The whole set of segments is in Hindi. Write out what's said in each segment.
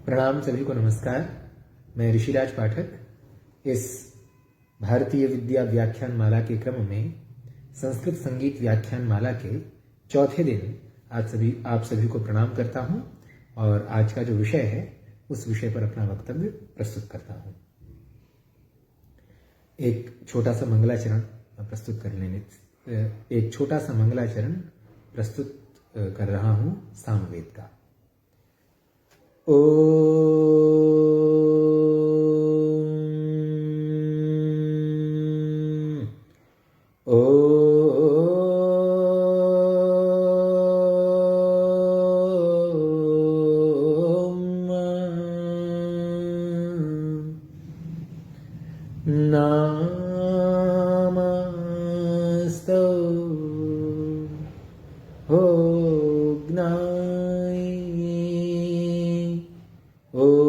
प्रणाम सभी को, नमस्कार। मैं ऋषिराज पाठक इस भारतीय विद्या व्याख्यान माला के क्रम में संस्कृत संगीत व्याख्यान माला के चौथे दिन आप सभी को प्रणाम करता हूं और आज का जो विषय है उस विषय पर अपना वक्तव्य प्रस्तुत करता हूं। एक छोटा सा मंगलाचरण प्रस्तुत कर रहा हूं सामवेद का। नामस्तौ होग्नाय ओजसाय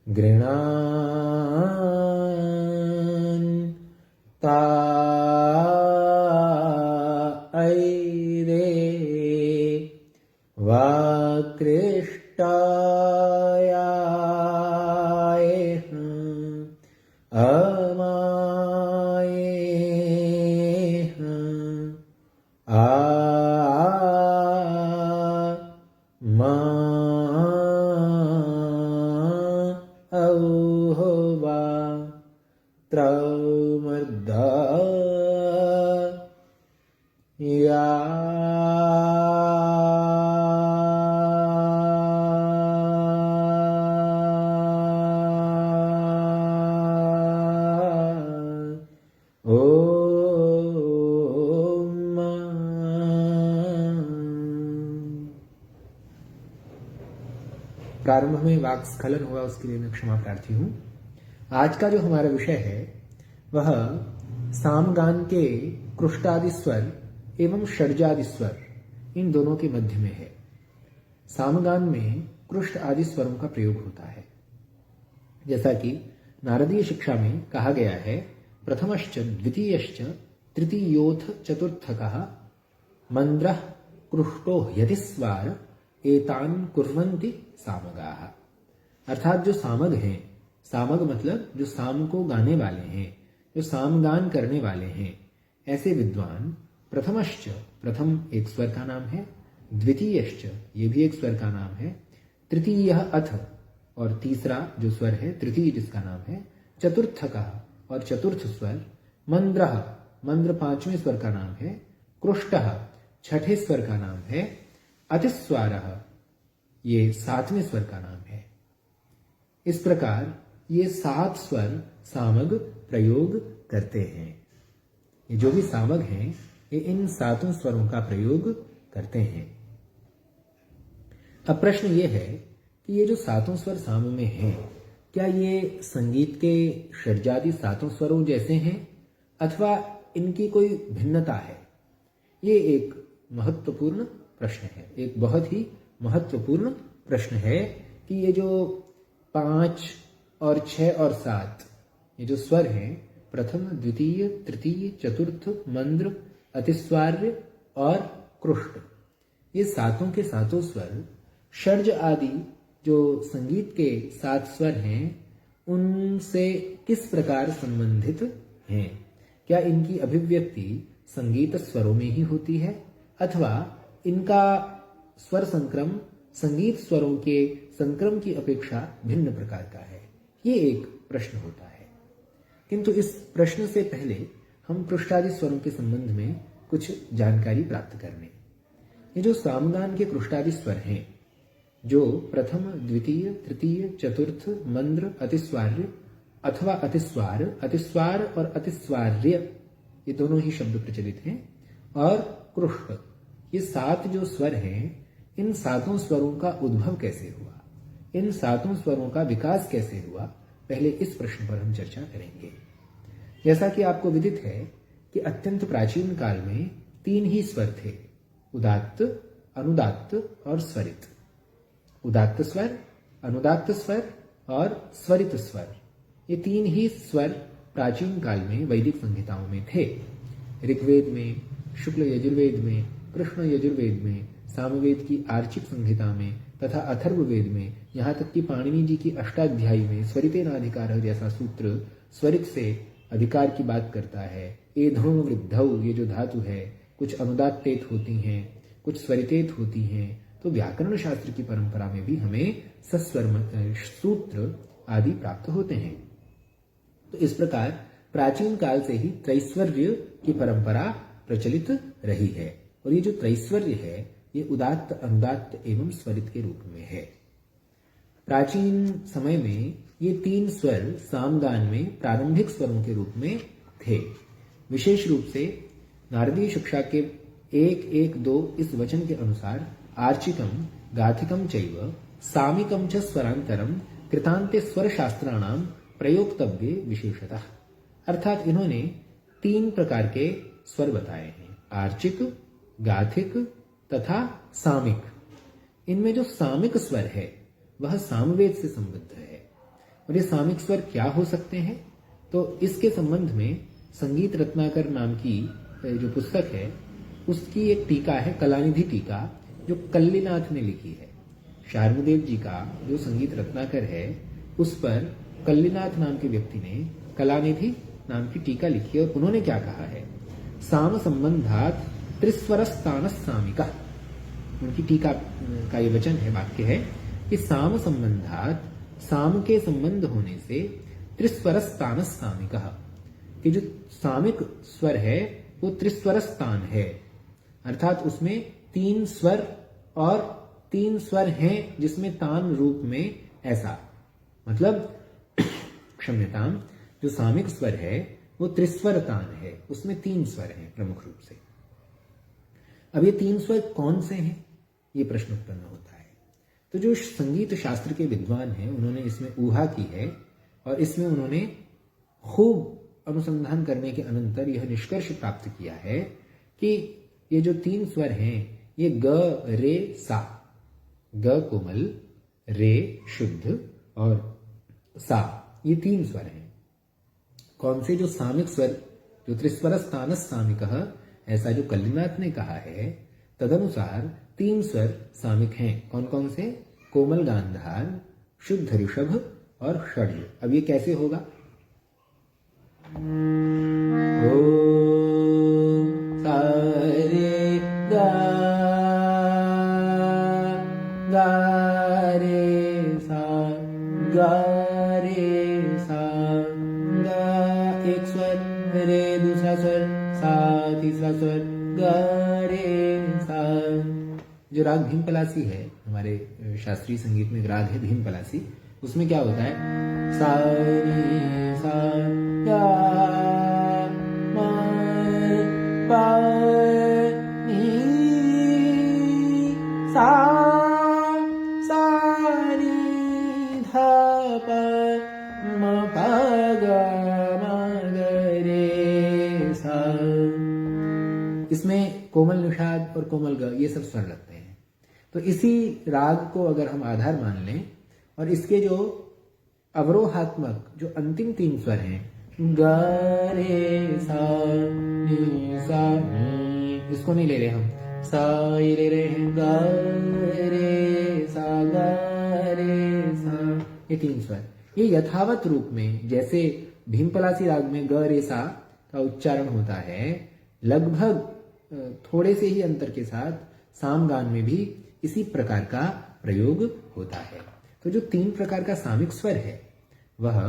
गृणान् तायरे वाकृष्टायाय अमाये मा औहवा त्रमर्दा या प्रारंभ में वाक स्खलन हुआ, उसके लिए मैं क्षमा प्रार्थी हूं। आज का जो हमारा विषय है वह सामगान के कृष्टादि स्वर एवं षड्जादि स्वर इन दोनों के मध्य में है। सामगान में कृष्ट आदि स्वरों का प्रयोग होता है, जैसा कि नारदीय शिक्षा में कहा गया है, प्रथमश्च द्वितीयश्च तृतीयोथ चतुर्थकः मंद्रः कृष्टो ह्यतिस्वार एतान कुर्वन्ति सामगाः। अर्थात जो सामग हैं, सामग मतलब जो साम को गाने वाले हैं, जो सामगान करने वाले हैं, ऐसे विद्वान प्रथमश्च, प्रथम एक स्वर का नाम है, द्वितीयश्च ये भी एक स्वर का नाम है, तृतीय अथ और तीसरा जो स्वर है तृतीय जिसका नाम है, चतुर्थकः और चतुर्थ स्वर, मंद्रः मंद्र पांचवें स्वर का नाम है, कृष्टः छठे स्वर का नाम है, अतिस्वारः ये सातवें स्वर का नाम है। इस प्रकार ये 7 स्वर सामग प्रयोग करते हैं। ये जो भी सामग हैं ये इन 7 स्वरों का प्रयोग करते हैं। अब प्रश्न ये है कि ये जो 7 स्वर साम में हैं, क्या ये संगीत के षड्जादि 7 स्वरों जैसे हैं अथवा इनकी कोई भिन्नता है? ये एक महत्वपूर्ण प्रश्न है, एक बहुत ही महत्वपूर्ण प्रश्न है कि ये जो 5 और 6 और 7 ये जो स्वर हैं, प्रथम द्वितीय तृतीय चतुर्थ मंद्र अतिस्वार्य और कृष्ट, ये सातों के सातों स्वर षड्ज आदि जो संगीत के 7 स्वर हैं उनसे किस प्रकार संबंधित हैं? क्या इनकी अभिव्यक्ति संगीत स्वरों में ही होती है अथवा इनका स्वर संक्रम संगीत स्वरों के संक्रम की अपेक्षा भिन्न प्रकार का है? ये एक प्रश्न होता है। किंतु इस प्रश्न से पहले हम कृष्टादि स्वरों के संबंध में कुछ जानकारी प्राप्त कर लें। ये जो सामगान के कृष्टादि स्वर हैं, जो प्रथम द्वितीय तृतीय चतुर्थ मंद्र अतिस्वार्य अथवा अतिस्वार, अतिस्वार और अतिस्वार्य ये दोनों ही शब्द प्रचलित हैं, और कृष्ट, ये 7 जो स्वर हैं, इन 7 स्वरों का उद्भव कैसे हुआ, इन 7 स्वरों का विकास कैसे हुआ, पहले इस प्रश्न पर हम चर्चा करेंगे। जैसा कि आपको विदित है कि अत्यंत प्राचीन काल में 3 ही स्वर थे, उदात्त, अनुदात्त और स्वरित। उदात्त स्वर, अनुदात्त स्वर और स्वरित स्वर, ये 3 ही स्वर प्राचीन काल में वैदिक संहिताओं में थे। ऋग्वेद में, शुक्ल यजुर्वेद में, कृष्ण यजुर्वेद में, सामवेद की आर्चिक संहिता में तथा अथर्ववेद में, यहाँ तक कि पाणिनि जी की अष्टाध्यायी में स्वरितेनाधिकारः जैसा सूत्र स्वरित से अधिकार की बात करता है। एधौ वृद्धौ ये जो धातु है कुछ अनुदात्तेत होती हैं, कुछ स्वरितेत होती हैं। तो व्याकरण शास्त्र की परंपरा में भी हमें सस्वर सूत्र आदि प्राप्त होते हैं। तो इस प्रकार प्राचीन काल से ही त्रैस्वर्य की परंपरा प्रचलित रही है। और ये जो त्रैस्वर्य है ये उदात्त, अनुदात्त एवं स्वरित के रूप में है। प्राचीन समय में ये तीन स्वर सामगान में प्रारंभिक स्वरों के रूप में थे। विशेष रूप से नारदीय शिक्षा के 1-1-2 इस वचन के अनुसार आर्चिकम, गाथिकम चैव सामिकम च स्वरांतरम कृतांते स्वर शास्त्राणाम प्रयोक्तव्ये विशेषतः। अर्थात इन्होंने 3 प्रकार के स्वर बताए हैं, आर्चिक, गाथिक तथा सामिक। इनमें जो सामिक स्वर है वह सामवेद से संबद्ध है। और ये सामिक स्वर क्या हो सकते हैं, तो इसके संबंध में संगीत रत्नाकर नाम की जो पुस्तक है उसकी एक टीका है, कलानिधि टीका, जो कल्लीनाथ ने लिखी है। शार्ंगदेव जी का जो संगीत रत्नाकर है उस पर कल्लीनाथ नाम के व्यक्ति ने कलानिधि नाम की टीका लिखी है। और उन्होंने क्या कहा है, साम संबंधात त्रिस्वरस्तानस सामिका। उनकी टीका का ये वचन है, वाक्य है कि साम संबंधात, साम के संबंध होने से, त्रिस्वरस्तानस सामिका, कि जो सामिक स्वर है वो त्रिस्वरस्तान है, अर्थात उसमें 3 स्वर और 3 स्वर हैं जिसमें तान रूप में ऐसा, मतलब क्षम्यताम, जो सामिक स्वर है वो त्रिस्वर तान है, उसमें 3 स्वर हैं प्रमुख रूप से। अब ये 3 स्वर कौन से हैं, ये प्रश्न उत्पन्न होता है। तो जो संगीत शास्त्र के विद्वान हैं उन्होंने इसमें ऊहा की है और इसमें उन्होंने खूब अनुसंधान करने के अनंतर यह निष्कर्ष प्राप्त किया है कि ये जो 3 स्वर हैं ये ग, रे, सा, ग कोमल, रे शुद्ध और सा, ये 3 स्वर हैं। कौन से, जो सामिक स्वर, जो त्रिस्वरस्तानस सामिकः, ऐसा जो कल्लीनाथ ने कहा है, तदनुसार 3 स्वर सामिक हैं। कौन कौन से, कोमल गांधार, शुद्ध ऋषभ और षड्ज। अब ये कैसे होगा, ओ सा रे गा, गा रे सा, गा रे सा, गा एक स्वर, रे दूसरा स्वर, सा तीसरा स्वर, गा रे सा। जो राग भीम पलासी है, हमारे शास्त्रीय संगीत में राग है भीम पलासी, उसमें क्या होता है, सा रे सा गा मा पा नी सा, सा री धा पा म पा गा मा ग रे सा। इसमें कोमल निषाद और कोमल ग ये सब स्वर लगते हैं। तो इसी राग को अगर हम आधार मान लें और इसके जो अवरोहात्मक जो अंतिम 3 स्वर हैं, ग रे सा नी सा नी, इसको नहीं ले रहे हम, सा ये ले रहे हैं, ग रे सा, ग रे सा, ये 3 स्वर, ये यथावत रूप में जैसे भीमपलासी राग में ग रे सा का उच्चारण होता है, लगभग थोड़े से ही अंतर के साथ सामगान में भी इसी प्रकार का प्रयोग होता है। तो जो 3 प्रकार का सामिक स्वर है वह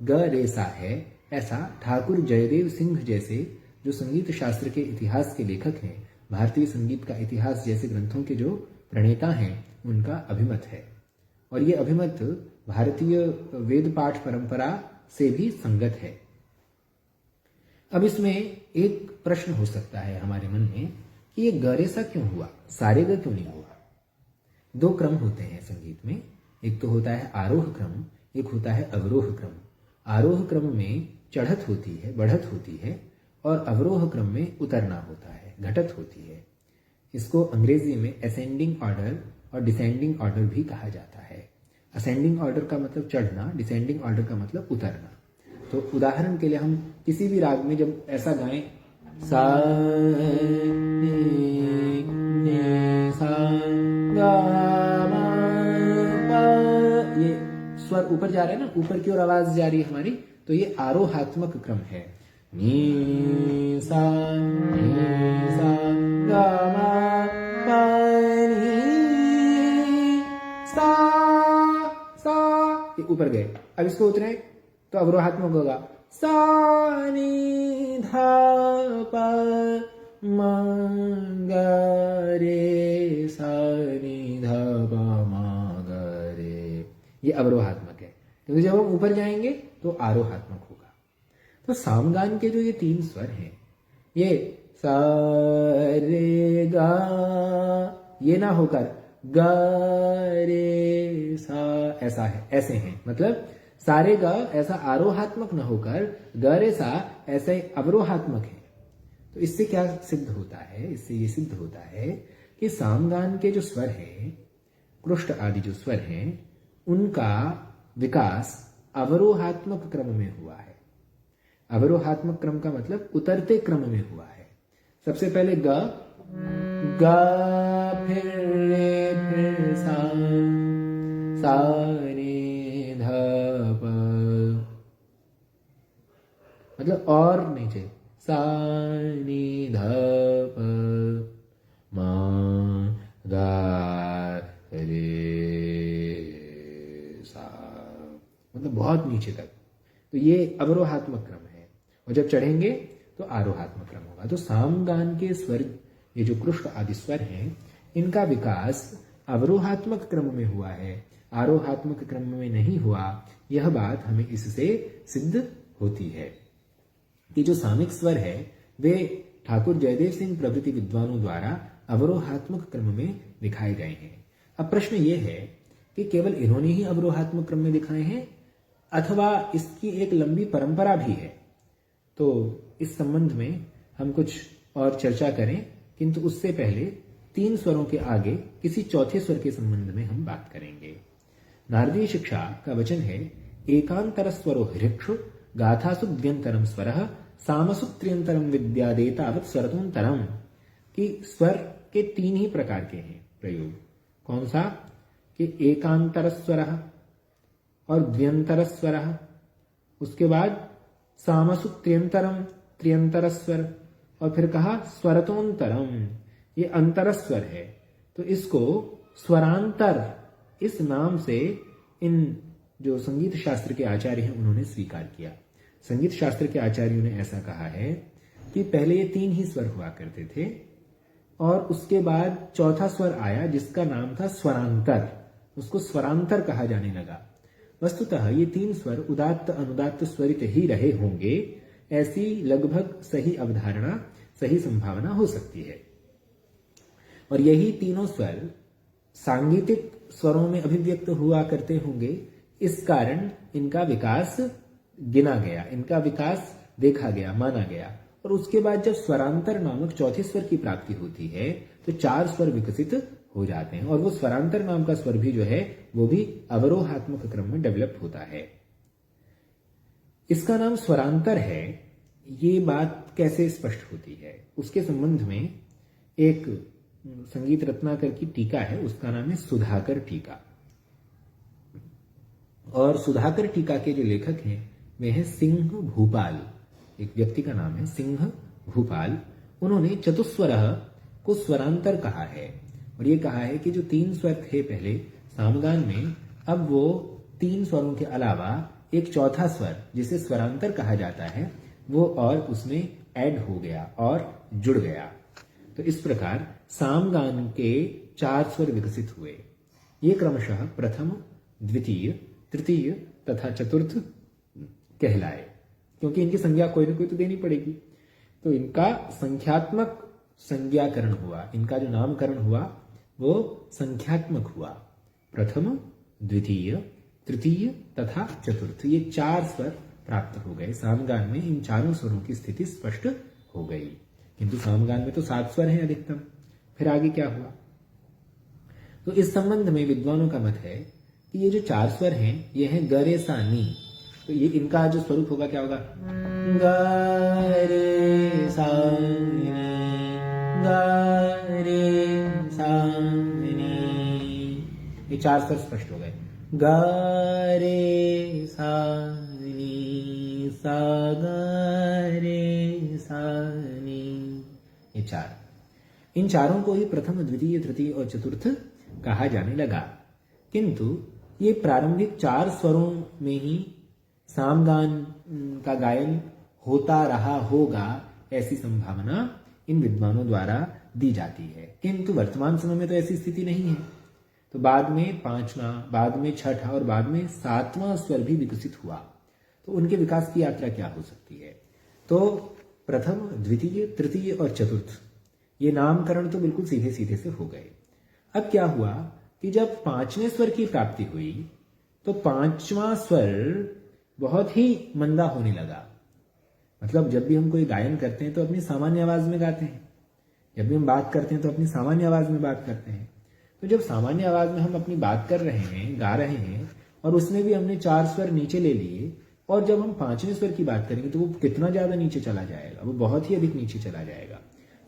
ग रे सा है। ऐसा ठाकुर जयदेव सिंह जैसे जो संगीत शास्त्र के इतिहास के लेखक हैं, भारतीय संगीत का इतिहास जैसे ग्रंथों के जो प्रणेता हैं, उनका अभिमत है। और ये अभिमत भारतीय वेद पाठ परंपरा से भी संगत है। अब इसमें एक प्रश्न हो सकता है हमारे मन में कि ये ग रे सा क्यों हुआ, सारे ग क्यों नहीं हुआ। 2 क्रम होते हैं संगीत में, एक तो होता है आरोह क्रम, एक होता है अवरोह क्रम। आरोह क्रम में चढ़त होती है, बढ़त होती है, और अवरोह क्रम में उतरना होता है, घटत होती है। इसको अंग्रेजी में असेंडिंग ऑर्डर और डिसेंडिंग ऑर्डर भी कहा जाता है। असेंडिंग ऑर्डर का मतलब चढ़ना, डिसेंडिंग ऑर्डर का मतलब उतरना। तो उदाहरण के लिए हम किसी भी राग में जब ऐसा गाएं, सा नी स्वर ऊपर जा रहे हैं ना, ऊपर की ओर आवाज जा रही है हमारी, तो ये आरोहात्मक क्रम है। नी सा गा मा पा नी सा, ये ऊपर गए। अब इसको उतरे तो अवरोहात्मक होगा, सा नी धा पा मा गा रे, सा नी धा पा मा गा रे, ये अवरोहात्मक है। क्योंकि जब हम ऊपर जाएंगे तो आरोहात्मक होगा। तो सामगान के जो ये 3 स्वर हैं, ये सा रे गा, ये ना होकर गा रे सा ऐसा है, ऐसे हैं। मतलब सारे गा ऐसा आरोहात्मक न होकर ग रे सा ऐसे अवरोहात्मक है। तो इससे क्या सिद्ध होता है? इससे ये सिद्ध होता है कि सामगान के जो स्वर हैं, कृष्ट आदि जो स्वर हैं, उनका विकास अवरोहात्मक क्रम में हुआ है। अवरोहात्मक क्रम का मतलब उतरते क्रम में हुआ है। सबसे पहले ग, फिर रे, फिर सा रे ध प, मतलब और नीचे सा नी ध प मा गा रे सा, मतलब बहुत नीचे तक। तो ये अवरोहात्मक क्रम है, और जब चढ़ेंगे तो आरोहात्मक क्रम होगा। तो सामगान के स्वर, ये जो कृष्ण आदि स्वर हैं, इनका विकास अवरोहात्मक क्रम में हुआ है, आरोहात्मक क्रम में नहीं हुआ। यह बात हमें इससे सिद्ध होती है कि जो सामिक स्वर है वे ठाकुर जयदेव सिंह प्रभृति विद्वानों द्वारा अवरोहात्मक क्रम में दिखाए गए हैं। अब प्रश्न ये है कि केवल इन्होंने ही अवरोहात्मक क्रम में दिखाए हैं अथवा इसकी एक लंबी परंपरा भी है? तो इस संबंध में हम कुछ और चर्चा करें, किंतु उससे पहले 3 स्वरों के आगे किसी चौथे स्वर के संबंध में हम बात करेंगे। नारदीय शिक्षा का वचन है, एकांतर स्वरो हृक्षु गाथासु द्व्यंतरम स्वरः सामसु त्र्यंतरम विद्यादेतावत् स्वरतोंतरम, कि स्वर के 3 ही प्रकार के हैं प्रयोग। कौन सा? कि एकांतर स्वरः और द्व्यंतर स्वरः, उसके बाद सामसु त्र्यंतरम, त्र्यंतर स्वर, और फिर कहा स्वरतोंतरम, ये अंतर स्वर है। तो इसको स्वरांतर इस नाम से इन जो संगीत शास्त्र के आचार्य हैं उन्होंने स्वीकार किया। संगीत शास्त्र के आचार्यों ने ऐसा कहा है कि पहले ये 3 ही स्वर हुआ करते थे और उसके बाद चौथा स्वर आया जिसका नाम था स्वरांतर, उसको स्वरांतर कहा जाने लगा। वस्तुतः ये 3 स्वर उदात्त अनुदात्त स्वरित ही रहे होंगे, ऐसी लगभग सही अवधारणा, सही संभावना हो सकती है। और यही तीनों स्वर सांगीतिक स्वरों में अभिव्यक्त हुआ करते होंगे, इस कारण इनका विकास गिना गया, इनका विकास देखा गया, माना गया। और उसके बाद जब स्वरांतर नामक चौथे स्वर की प्राप्ति होती है तो 4 स्वर विकसित हो जाते हैं, और वो स्वरांतर नाम का स्वर भी जो है वो भी अवरोहात्मक क्रम में डेवलप होता है। इसका नाम स्वरांतर है, ये बात कैसे स्पष्ट होती है? उसके संबंध में एक संगीत रत्नाकर की टीका है, उसका नाम है सुधाकर टीका। और सुधाकर टीका के जो लेखक हैं वे हैं सिंह भूपाल, एक व्यक्ति का नाम है सिंह भूपाल। उन्होंने चतुस्वरः को स्वरांतर कहा है, और ये कहा है कि जो 3 स्वर थे पहले सामगान में, अब वो 3 स्वरों के अलावा एक चौथा स्वर जिसे स्वरांतर कहा जाता है वो और उसमें ऐड हो गया और जुड़ गया। तो इस प्रकार सामगान के 4 स्वर विकसित हुए। ये क्रमशः प्रथम, द्वितीय, तृतीय तथा चतुर्थ कहलाए, क्योंकि इनकी संज्ञा कोई ना कोई तो देनी पड़ेगी। तो इनका संख्यात्मक संज्ञाकरण हुआ, इनका जो नामकरण हुआ वो संख्यात्मक हुआ। प्रथम, द्वितीय, तृतीय तथा चतुर्थ, ये 4 स्वर प्राप्त हो गए। सामगान में इन 4 स्वरों की स्थिति स्पष्ट हो गई। किंतु सामगान में तो 7 स्वर हैं अधिकतम। फिर आगे क्या हुआ? तो इस संबंध में विद्वानों का मत है कि ये जो 4 स्वर हैं ये हैं ग रे सा नी। तो ये इनका जो स्वरूप होगा क्या होगा? ग रे सा नी, ग रे सा नी। ये 4 स्वर स्पष्ट हो गए। गा रे सा नी सा गा रे सा नी, ये चार, इन चारों को ही प्रथम द्वितीय तृतीय और चतुर्थ कहा जाने लगा। किंतु ये प्रारंभिक चार स्वरों में ही सामगान का गायन होता रहा होगा, ऐसी संभावना इन विद्वानों द्वारा दी जाती है। किंतु वर्तमान समय में तो ऐसी स्थिति नहीं है। तो बाद में पांचवा, बाद में छठा और बाद में सातवां स्वर भी विकसित हुआ। तो उनके विकास की यात्रा क्या हो सकती है? तो प्रथम, द्वितीय, तृतीय और चतुर्थ, ये नामकरण तो बिल्कुल सीधे सीधे से हो गए। अब क्या हुआ कि जब पांचवें स्वर की प्राप्ति हुई तो पांचवा स्वर बहुत ही मंदा होने लगा। मतलब जब भी हम कोई गायन करते हैं तो अपनी सामान्य आवाज में गाते हैं, जब भी हम बात करते हैं तो अपनी सामान्य आवाज में बात करते हैं। तो जब सामान्य आवाज में हम अपनी बात कर रहे हैं, गा रहे हैं, और उसमें भी हमने चार स्वर नीचे ले लिए, और जब हम पांचवें स्वर की बात करेंगे तो वो कितना ज्यादा नीचे चला जाएगा, वो बहुत ही अधिक नीचे चला जाएगा।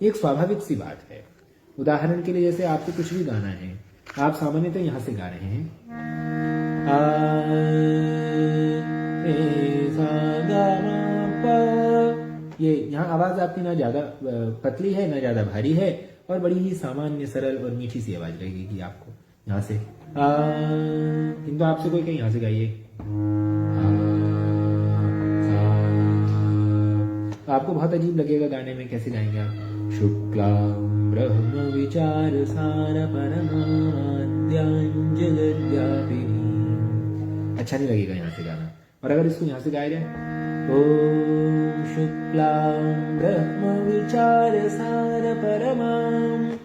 ये एक स्वाभाविक सी बात है। उदाहरण के लिए जैसे आपको कुछ भी गाना है, आप सामान्यतः यहां से गा रहे हैं, ये यहाँ आवाज आपकी ना ज्यादा पतली है ना ज्यादा भारी है, और बड़ी ही सामान्य सरल और मीठी सी आवाज लगेगी आपको यहाँ से। किंतु आपसे कोई कहीं यहाँ से गाइए, तो आपको बहुत अजीब लगेगा गाने में। कैसे गाएंगे आप? शुक्लां ब्रह्म विचार सार परमाद्यांजलव्यापिनी, अच्छा नहीं लगेगा यहाँ से गाना। और अगर इसको यहाँ से गाया जाए, ओम शुक्लां ब्रह्म विचार सार परमां,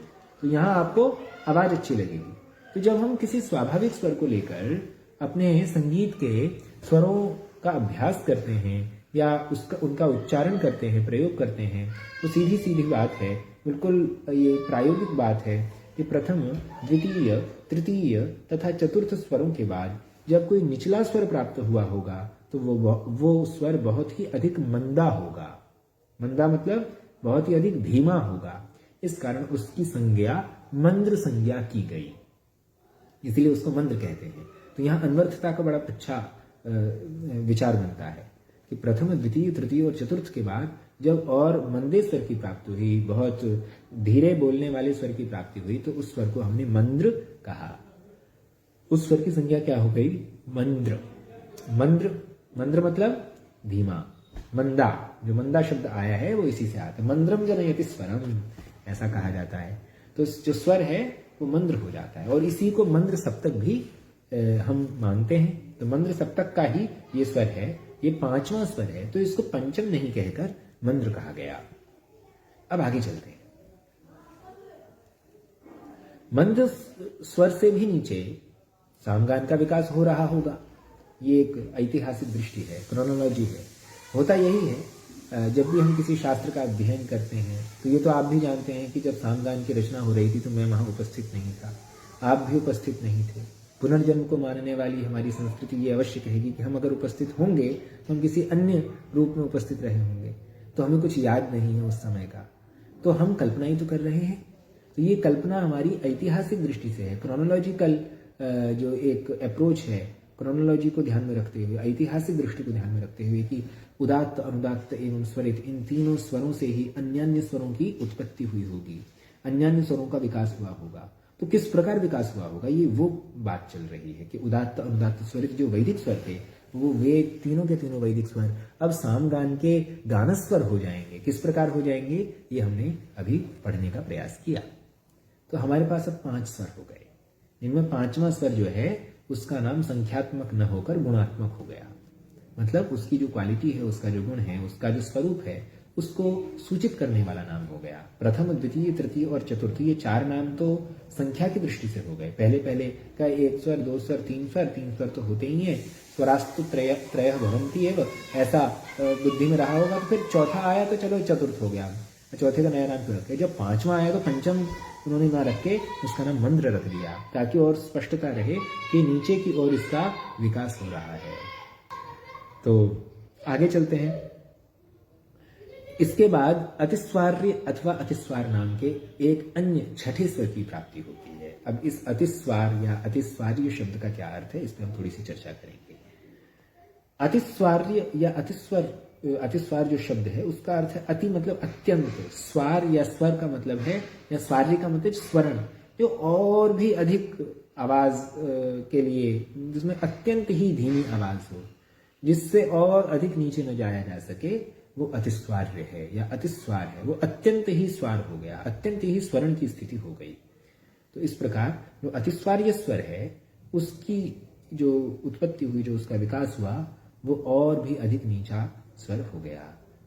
तो यहाँ आपको आवाज अच्छी लगेगी। तो जब हम किसी स्वाभाविक स्वर को लेकर अपने संगीत के स्वरों का अभ्यास करते हैं या उनका उच्चारण करते हैं, प्रयोग करते हैं, तो सीधी सीधी बात है, बिल्कुल ये प्रायोगिक बात है कि प्रथम, द्वितीय, तृतीय तथा चतुर्थ स्वरों के बाद जब कोई निचला स्वर प्राप्त हुआ होगा तो वो स्वर बहुत ही अधिक मंदा होगा। मंदा मतलब बहुत ही अधिक धीमा होगा। इस कारण उसकी संज्ञा मंद्र संज्ञा की गई, इसलिए उसको मंद्र कहते हैं। तो यहाँ अन्वर्थता का बड़ा अच्छा विचार बनता है कि प्रथम, द्वितीय, तृतीय और चतुर्थ के बाद जब और मंदे स्वर की प्राप्ति हुई, बहुत धीरे बोलने वाले स्वर की प्राप्ति हुई, तो उस स्वर को हमने मंद्र कहा। उस स्वर की संज्ञा क्या हो गई? मंद्र। मंद्र, मंद्र मतलब धीमा, मंदा। जो मंदा शब्द आया है वो इसी से आता है। मंद्रम जनयति स्वरम, ऐसा कहा जाता है। तो जो स्वर है वो मंद्र हो जाता है, और इसी को मंद्र सप्तक भी हम मानते हैं। तो मंद्र सप्तक का ही ये स्वर है, ये पांचवा स्वर है, तो इसको पंचम नहीं कहकर मंद्र कहा गया। अब आगे चलते हैं। मंद्र स्वर से भी नीचे सामगान का विकास हो रहा होगा। ये एक ऐतिहासिक दृष्टि है, क्रोनोलॉजी है। होता यही है, जब भी हम किसी शास्त्र का अध्ययन करते हैं, तो ये तो आप भी जानते हैं कि जब सामगान की रचना हो रही थी तो मैं वहां उपस्थित नहीं था, आप भी उपस्थित नहीं थे। पुनर्जन्म को मानने वाली हमारी संस्कृति ये अवश्य कहेगी कि हम अगर उपस्थित होंगे तो हम किसी अन्य रूप में उपस्थित रहे होंगे, तो हमें कुछ याद नहीं है उस समय का, तो हम कल्पना ही तो कर रहे हैं। तो ये कल्पना हमारी ऐतिहासिक दृष्टि से है। क्रोनोलॉजिकल जो एक अप्रोच है, क्रोनोलॉजी को ध्यान में रखते हुए, ऐतिहासिक दृष्टि को ध्यान में रखते हुए कि उदात्त, अनुदात्त एवं स्वरित, इन तीनों स्वरों से ही अन्यान्य स्वरों की उत्पत्ति हुई होगी, अन्यान्य स्वरों का विकास हुआ होगा। तो किस प्रकार विकास हुआ होगा, ये वो बात चल रही है कि उदात्त, अनुदात्त, स्वरित जो वैदिक स्वर थे, वो वे तीनों के तीनों वैदिक स्वर अब सामगान के गानस्वर हो जाएंगे। किस प्रकार हो जाएंगे, ये हमने अभी पढ़ने का प्रयास किया। तो हमारे पास अब 5 स्वर हो गए, इनमें 5वां स्वर जो है उसका नाम संख्यात्मक न होकर गुणात्मक हो गया। मतलब उसकी जो क्वालिटी है, उसका जो गुण है, उसका जो स्वरूप है, उसको सूचित करने वाला नाम हो गया। प्रथम, द्वितीय, तृतीय और चतुर्थ, ये 4 नाम तो संख्या की दृष्टि से हो गए। पहले पहले का 1 स्वर, 2 स्वर, 3 स्वर तो होते ही है। स्वरास्तु त्रयः भवन्ति एव, ऐसा बुद्धि में रहा होगा। तो फिर चौथा आया तो चलो चतुर्थ हो गया, चौथे का नया नाम क्यों रखे। जब 5वां आया तो पंचम उन्होंने ना रख के उसका नाम मंद्र रख दिया, ताकि और स्पष्टता रहे कि नीचे की ओर इसका विकास हो रहा है। तो आगे चलते हैं। इसके बाद अतिस्वार्य अथवा अतिस्वार नाम के एक अन्य छठे स्वर की प्राप्ति होती है। अब इस अतिस्वार या अतिस्वार्य शब्द का क्या अर्थ है, इस पर हम थोड़ी सी चर्चा करेंगे। अतिस्वार्य या अतिस्वार जो शब्द है उसका अर्थ है अति मतलब अत्यंत, स्वार या स्वर का मतलब है, या स्वार्य का मतलब स्वर्ण, जो और भी अधिक आवाज के लिए, जिसमें अत्यंत ही धीमी आवाज हो, जिससे और अधिक नीचे न जाया जा सके, वो अतिस्वार्य है या अतिस्वार है। वो अत्यंत ही स्वार हो गया, अत्यंत ही स्वर्ण की स्थिति हो गई। तो इस प्रकार जो अतिस्वार्य स्वर है उसकी जो उत्पत्ति हुई, जो उसका विकास हुआ, वो और भी अधिक नीचा स्वर हो गया।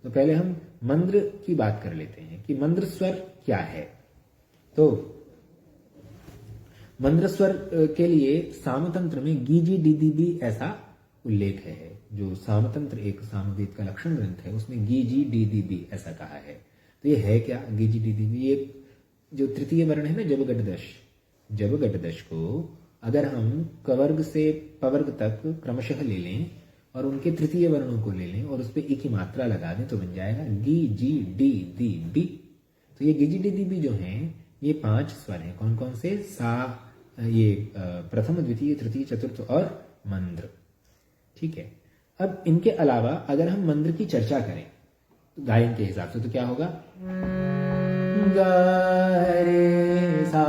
तो पहले हम मंद्र की बात कर लेते हैं कि मंद्र स्वर क्या है। तो मंद्र स्वर के लिए सामतंत्र में गीजी डीदीबी ऐसा उल्लेख है। जो सामतंत्र एक सामवेद का लक्षण ग्रंथ है, उसमें गीजी डीदीबी ऐसा कहा है। तो ये है क्या गीजी डीदीबी? ये जो तृतीय वर्ण है ना, जबगटदश को अगर हम कवर्ग से पवर्ग तक क्रमशः ले लें और उनके तृतीय वर्णों को ले लें और उस पर ई की मात्रा लगा दें तो बन जाएगा गी जी डी दी बी। तो ये गिजी डी दी बी जो हैं ये 5 स्वर हैं। कौन कौन से? सा, ये प्रथम, द्वितीय, तृतीय, चतुर्थ और मंद्र। ठीक है। अब इनके अलावा अगर हम मंद्र की चर्चा करें तो गायन के हिसाब से तो क्या होगा? गा रे सा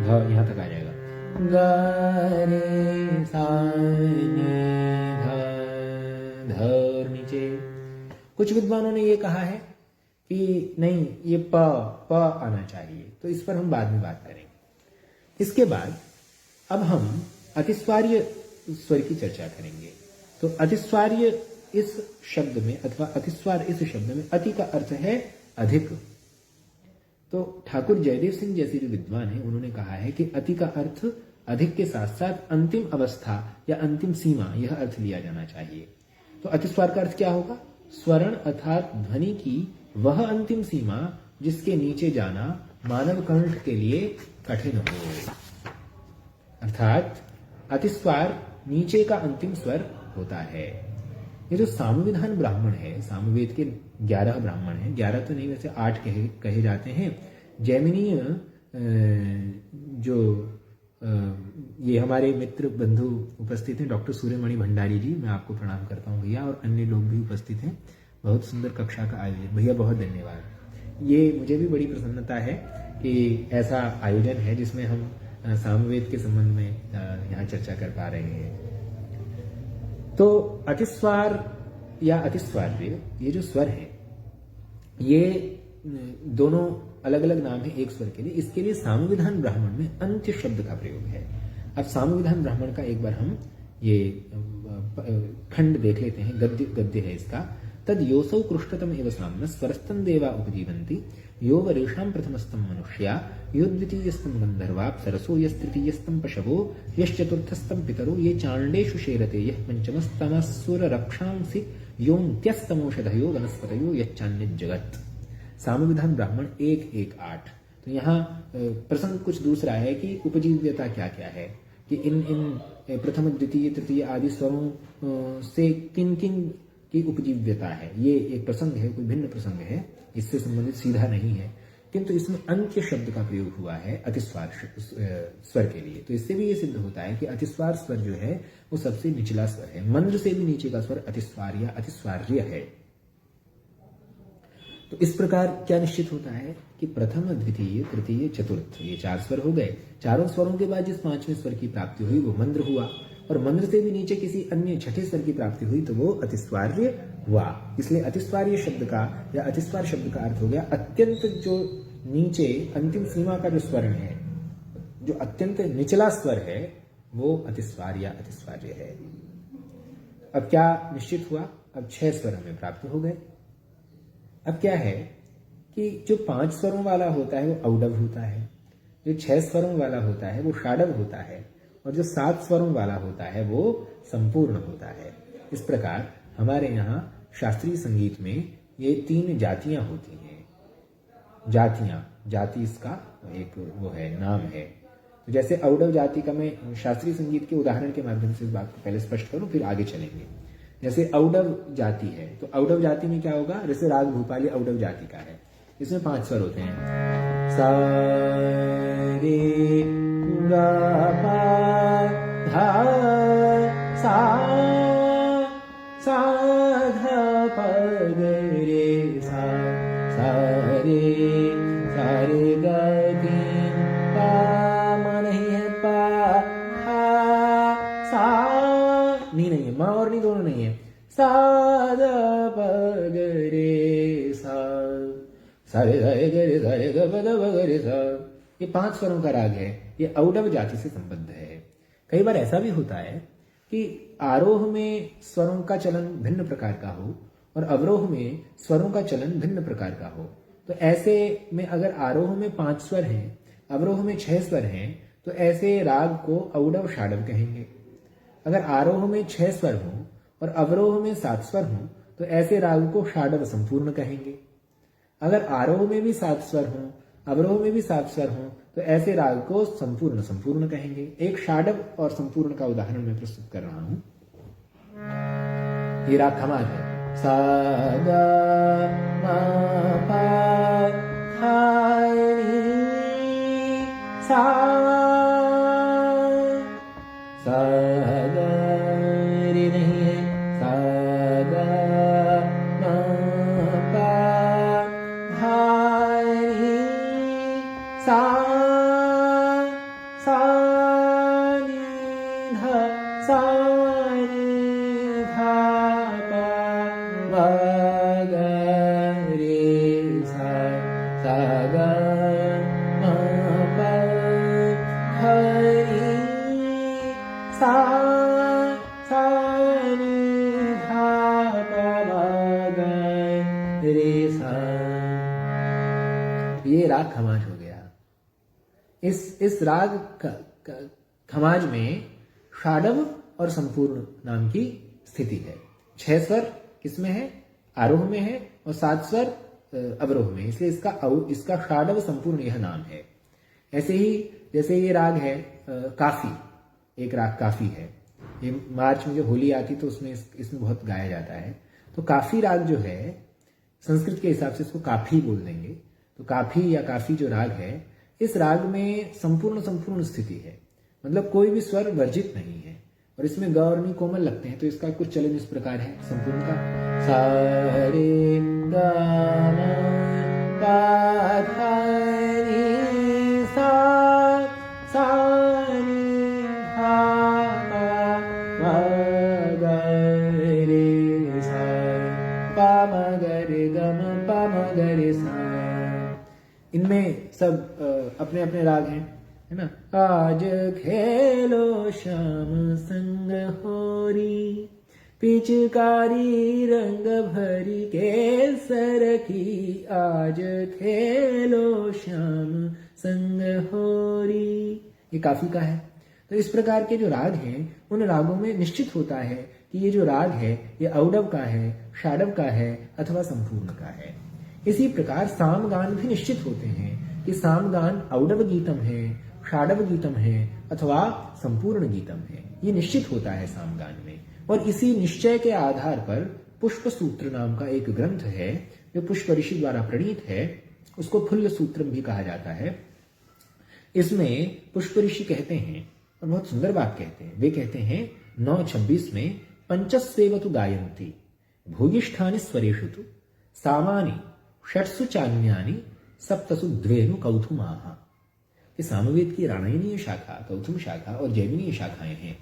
ध, यहां तक आ जाएगा। गा रे सा ध, और नीचे कुछ विद्वानों ने ये कहा है कि नहीं, ये प आना चाहिए। तो इस पर हम बाद में बात करेंगे। इसके बाद अब हम अतिस्वार्य स्वर की चर्चा करेंगे। तो अतिस्वार्य इस शब्द में अथवा अतिस्वार इस शब्द में अति का अर्थ है अधिक। तो ठाकुर जयदेव सिंह जैसे जो विद्वान हैं उन्होंने कहा है कि अति का अर्थ अधिक के साथ साथ अंतिम अवस्था या अंतिम सीमा, यह अर्थ लिया जाना चाहिए। तो अतिस्वार का अर्थ क्या होगा? स्वर्ण अर्थात ध्वनि की वह अंतिम सीमा जिसके नीचे जाना मानव कंठ के लिए कठिन हो। अर्थात अतिस्वार नीचे का अंतिम स्वर होता है। ये जो सामविधान ब्राह्मण है, सामवेद के 11 ब्राह्मण हैं, 11 तो नहीं वैसे 8 कहे जाते हैं। जैमिनीय जो ये हमारे मित्र बंधु उपस्थित हैं, डॉक्टर सूर्यमणि भंडारी जी, मैं आपको प्रणाम करता हूँ भैया, और अन्य लोग भी उपस्थित हैं। बहुत सुंदर कक्षा का आयोजन, भैया बहुत धन्यवाद। ये मुझे भी बड़ी प्रसन्नता है कि ऐसा आयोजन है जिसमें हम सामवेद के संबंध में यहाँ चर्चा कर पा रहे हैं। तो अतिस्वार या अतिस्वार्य ये जो स्वर है, ये दोनों अलग अलग नाम है एक स्वर के लिए। इसके लिए सामविधान ब्राह्मण में अंत्य शब्द का प्रयोग है। अब सामविधान ब्राह्मण का एक बार हम ये खंड देख लेते हैं। गद्य है इसका। तद योसौ कृष्टतम एव साम्न स्वरस्तम देवा उपजीवन्ति यो वरेषां प्रथमस्तम मनुष्या यो द्वितीयस्तम गंधर्वाप सरसो यस्तृतीयस्तम पशवो यश्चतुर्थस्तम पितरो ये चांडेषु शेरते यः पंचमस्तमसुर रक्षांसि योऽन्त्यस्तमौषधयो वनस्पतयो यच्चान्य जगत। सामविधान ब्राह्मण 1-1-8। तो यहाँ प्रसंग कुछ दूसरा है कि उपजीव्यता क्या क्या है, कि इन प्रथम, द्वितीय, तृतीय आदि स्वरों से किन किन की उपजीव्यता है। ये एक प्रसंग है, कोई भिन्न प्रसंग है, इससे संबंधित सीधा नहीं है, किंतु इसमें अंत्य शब्द का प्रयोग हुआ है अतिस्वार स्वर के लिए। तो इससे भी ये सिद्ध होता है कि अतिस्वार स्वर जो है वो सबसे निचला स्वर है। मंद्र से भी नीचे का स्वर अतिस्वार या अतिस्वार्य है। तो इस प्रकार क्या निश्चित होता है कि प्रथम, द्वितीय, तृतीय, चतुर्थ, ये 4 स्वर हो गए। चारों स्वरों के बाद जिस 5वें स्वर की प्राप्ति हुई वो मंद्र हुआ, और मंद्र से भी नीचे किसी अन्य छठे स्वर की प्राप्ति हुई तो वो अतिस्वार्य हुआ। इसलिए अतिस्वार्य शब्द का या अतिस्वार शब्द का अर्थ हो गया अत्यंत जो नीचे अंतिम सीमा का जो स्वर्ण है, जो अत्यंत निचला स्वर है, वो अतिस्वार या अतिस्वार्य है। अब क्या निश्चित हुआ? अब 6 स्वर हमें प्राप्त हो गए। अब क्या है कि जो 5 स्वरों वाला होता है वो औडव होता है, जो 6 स्वरों वाला होता है वो षाडव होता है, और जो 7 स्वरों वाला होता है वो संपूर्ण होता है। इस प्रकार हमारे यहाँ शास्त्रीय संगीत में ये 3 जातियां होती हैं। जातियां, जाति इसका एक वो है, नाम है। तो जैसे औडव जाति का, मैं शास्त्रीय संगीत के उदाहरण के माध्यम से इस बात को पहले स्पष्ट करूं, फिर आगे चलेंगे। जैसे औडव जाति है, तो औडव जाति में क्या होगा, जैसे राग भूपाली औडव जाति का है, इसमें 5 स्वर होते हैं, सा रे गा पा धा सा, सा धा प रे सा, सा रे गा तीन पा, मा नहीं है, पा हा सा, नी नहीं है, माँ और नी दोनों नहीं है, सा ध प रे सा, सा रे ग प ध प रे सा। ये 5 स्वरों का राग है, ये औडव जाति से संबद्ध है। कई बार ऐसा भी होता है कि आरोह में स्वरों का चलन भिन्न प्रकार का हो और अवरोह में स्वरों का चलन भिन्न प्रकार का हो। तो ऐसे में अगर आरोह में 5 स्वर हैं, अवरोह में 6 स्वर हैं, तो ऐसे राग को औडव षाडव कहेंगे। अगर आरोह में 6 स्वर हों और अवरोह में 7 स्वर हों, तो ऐसे राग को षाडव संपूर्ण कहेंगे। अगर आरोह में भी 7 स्वर हों, अवरोह में भी 7 स्वर हों, तो ऐसे राग को संपूर्ण संपूर्ण कहेंगे। एक षाडव और संपूर्ण का उदाहरण मैं प्रस्तुत कर रहा हूं। ये राग खमाज है, सा गा मा पा धा नी सा, सा गा रे नहीं है, सा गा मा पा धा नी सा, सा नी धा, सा नी धा पा मा गा रे सा, सा गा मा पा धा नी सा, सा नी धा पा मा गा रे सा। ये राग खमाज हो गया। इस राग खमाज में षाडव और संपूर्ण नाम की स्थिति है। 6 स्वर किसमें है, आरोह में है, और 7 स्वर अवरोह में, इसलिए इसका षाडव संपूर्ण यह नाम है। ऐसे ही जैसे ये राग है काफी, एक राग काफी है, ये मार्च में जो होली आती तो उसमें इसमें बहुत गाया जाता है। तो काफी राग जो है, संस्कृत के हिसाब से इसको काफी बोल देंगे। तो काफी या काफी जो राग है, इस राग में संपूर्ण संपूर्ण स्थिति है, मतलब कोई भी स्वर वर्जित नहीं है, और इसमें ग और नी कोमल लगते हैं। तो इसका कुछ चलन इस प्रकार है संपूर्ण का, सा रे गा मा पा धा नी सा, सा नी धा पा मा गा रे सा, पा मा गा रे गा मा पा मा गा रे सा। इनमें सब अपने अपने राग हैं, है ना। आज खेलो श्याम संग होरी, पिचकारी रंग भरी केसर की, आज खेलो श्याम संग होरी, ये काफी का है। तो इस प्रकार के जो राग हैं, उन रागों में निश्चित होता है कि ये जो राग है ये औडव का है, षाडव का है अथवा संपूर्ण का है। इसी प्रकार सामगान भी निश्चित होते हैं कि सामगान औडव गीतम है, षाडव गीतम है अथवा संपूर्ण गीतम है। ये निश्चित होता है सामगान में, और इसी निश्चय के आधार पर पुष्प सूत्र नाम का एक ग्रंथ है जो पुष्प ऋषि द्वारा प्रणीत है, उसको फुल्ल सूत्रम भी कहा जाता है। इसमें पुष्प ऋषि कहते हैं, और बहुत सुंदर बात कहते हैं, वे कहते हैं 9:26 में पंचस्वेवतु गायन्ति भूयिष्ठानि स्वरेषु तु सामानि षट्सु चान्यानि सप्तसु द्वेनु कौथुमाः। कि सामवेद की रामायणीय शाखा, कौथुम शाखा और जैमिनीय शाखाएं हैं।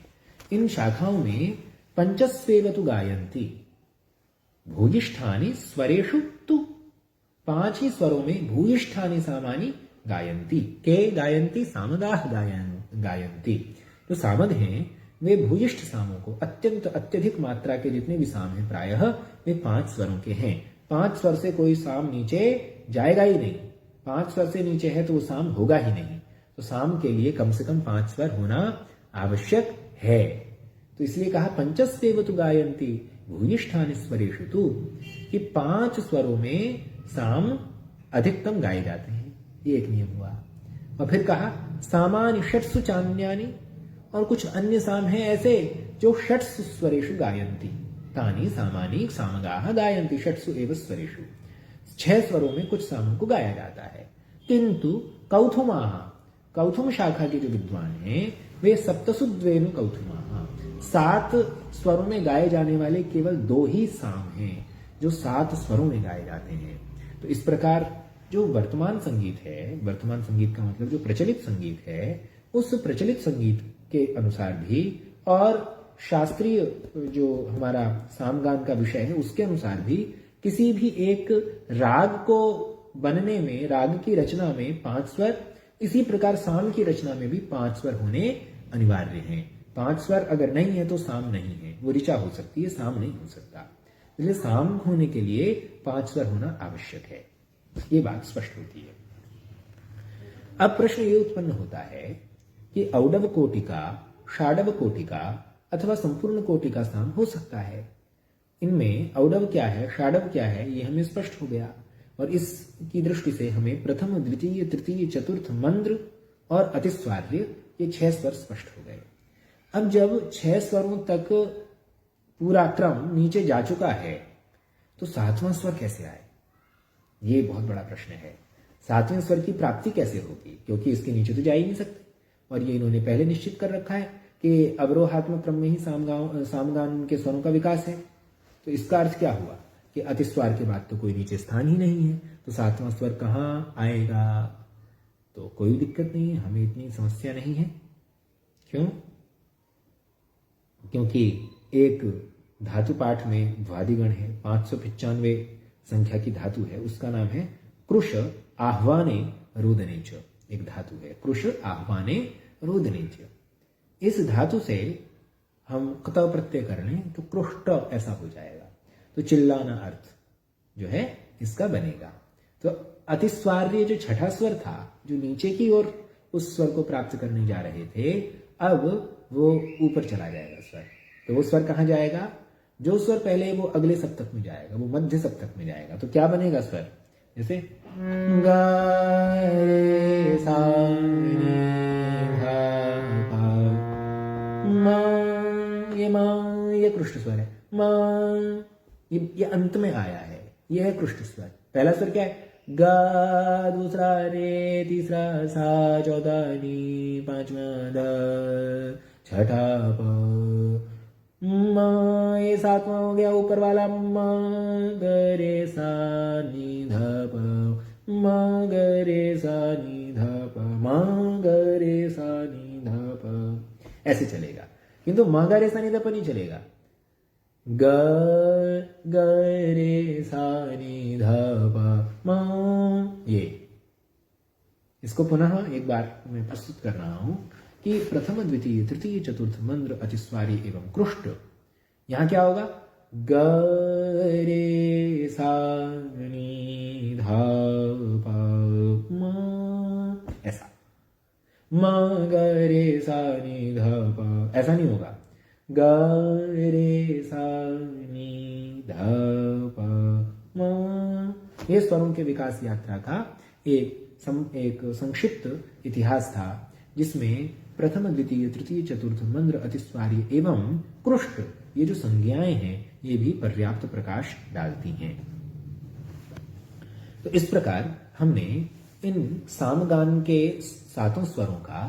इन शाखाओं में पंचस्वेवतु गायन्ति भूयिष्ठानि स्वरेषु तु, 5 ही स्वरों में भूयिष्ठानि सामानि गायन्ति, के गायन्ति सामगाह गायन्ति। जो सामद हैं वे भूयिष्ठ सामों को, अत्यंत अत्यधिक मात्रा के जितने भी साम हैं प्रायः वे 5 स्वरों के हैं। 5 स्वर से कोई साम नीचे जाएगा ही नहीं, 5 स्वर से नीचे है तो वो साम होगा ही नहीं। तो साम के लिए कम से कम 5 स्वर होना आवश्यक है। तो इसलिए कहा पंचस्वेवतु गायन्ति भूयिष्ठानि स्वरेषु तु, कि 5 स्वरों में साम अधिकतम गाए जाते हैं। ये एक नियम हुआ। और फिर कहा सामानि षट्सु चान्यानि, और कुछ अन्य साम हैं ऐसे जो षट्सु स्वरेषु गायन्ति। तानि सामानि सामगाः गायन्ति षट्सु एव स्वरेषु। 6 स्वरों में कुछ सामों को गाया जाता है। किंतु कौथुमाः, कौथुम शाखा के जो विद्वान हैं वे सप्तसु द्वेनु कौथुमाः, 7 स्वरों में गाए जाने वाले केवल 2 ही साम हैं जो 7 स्वरों में गाए जाते हैं। तो इस प्रकार जो वर्तमान संगीत है, वर्तमान संगीत का मतलब जो प्रचलित संगीत है, उस प्रचलित संगीत के अनुसार भी और शास्त्रीय जो हमारा सामगान का विषय है उसके अनुसार भी किसी भी एक राग को बनने में, राग की रचना में 5 स्वर, इसी प्रकार साम की रचना में भी 5 स्वर होने अनिवार्य हैं। 5 स्वर अगर नहीं है तो साम नहीं है, वो ऋचा हो सकती है, साम नहीं हो सकता। इसलिए साम होने के लिए 5 स्वर होना आवश्यक है। ये बात स्पष्ट होती है। अब प्रश्न ये उत्पन्न होता है कि औडव कोटि का, षाडव कोटि का अथवा संपूर्ण कोटि का साम हो सकता है। इनमें औडव क्या है, षाडव क्या है, ये हमें स्पष्ट हो गया। और इसकी दृष्टि से हमें प्रथम, द्वितीय, तृतीय, चतुर्थ, मंद्र और अतिस्वार्य, ये 6 स्वर स्पष्ट हो गए। अब जब 6 स्वरों तक पूरा क्रम नीचे जा चुका है तो 7वां स्वर कैसे आए, ये बहुत बड़ा प्रश्न है। 7वें स्वर की प्राप्ति कैसे होगी, क्योंकि इसके नीचे तो जा ही नहीं सकते। और ये इन्होंने पहले निश्चित कर रखा है कि अवरोहात्मक क्रम में ही सामगान के स्वरों का विकास है। तो इसका अर्थ क्या हुआ कि अतिस्वार के बाद तो कोई नीचे स्थान ही नहीं है, तो 7वां स्वर कहाँ आएगा। तो कोई दिक्कत नहीं है, हमें इतनी समस्या नहीं है। क्यों? क्योंकि एक धातु पाठ में द्वादिगण है, 595 संख्या की धातु है, उसका नाम है कृश आह्वाने रोदने च। एक धातु है कृश आह्वाने रोदने च। इस धातु से हम क्त प्रत्यय कर लें तो कृष्ट ऐसा हो जाएगा, तो चिल्लाना अर्थ जो है इसका बनेगा। तो अतिस्वार्य जो छठा स्वर था, जो नीचे की ओर उस स्वर को प्राप्त करने जा रहे थे, अब वो ऊपर चला जाएगा स्वर। तो वो स्वर कहाँ जाएगा? जो स्वर पहले वो अगले सप्तक में जाएगा, वो मध्य सप्तक में जाएगा। तो क्या बनेगा स्वर? जैसे गा रे सा नी धा पा मा, ये मा, ये कृष्ण स्वर है। मा, ये अंत में आया है, ये है कृष्ण स्वर। पहला स्वर क्या है? गा, दूसरा रे, तीसरा सा, चौथा नी, पांचवा ध, छठा प, मा, ये 7वां हो गया ऊपर वाला। मा ग रे सा नी ध प, मा ग रे सा नी ध प, मा ग रे सा नी ध प, ऐसे चलेगा। किंतु मा ग रे सा नी ध प नहीं चलेगा। ग ग रे सा नी ध प मा, ये इसको पुनः एक बार मैं प्रस्तुत कर रहा हूं कि प्रथम, द्वितीय, तृतीय, चतुर्थ, मंद्र, अतिस्वारी एवं कृष्ट। यहां क्या होगा? ग रे सा नी धा पा मा, ऐसा। मा ग रे सा नी धा पा, ऐसा नहीं होगा। ग रे सा नी धा पा मा। ये स्वरों के विकास यात्रा का एक संक्षिप्त इतिहास था, जिसमें प्रथम, द्वितीय, तृतीय, चतुर्थ, मंद्र, अतिस्वारी एवं कृष्ट, ये जो संज्ञाएं हैं, ये भी पर्याप्त प्रकाश डालती हैं। तो इस प्रकार हमने इन सामगान के 7 स्वरों का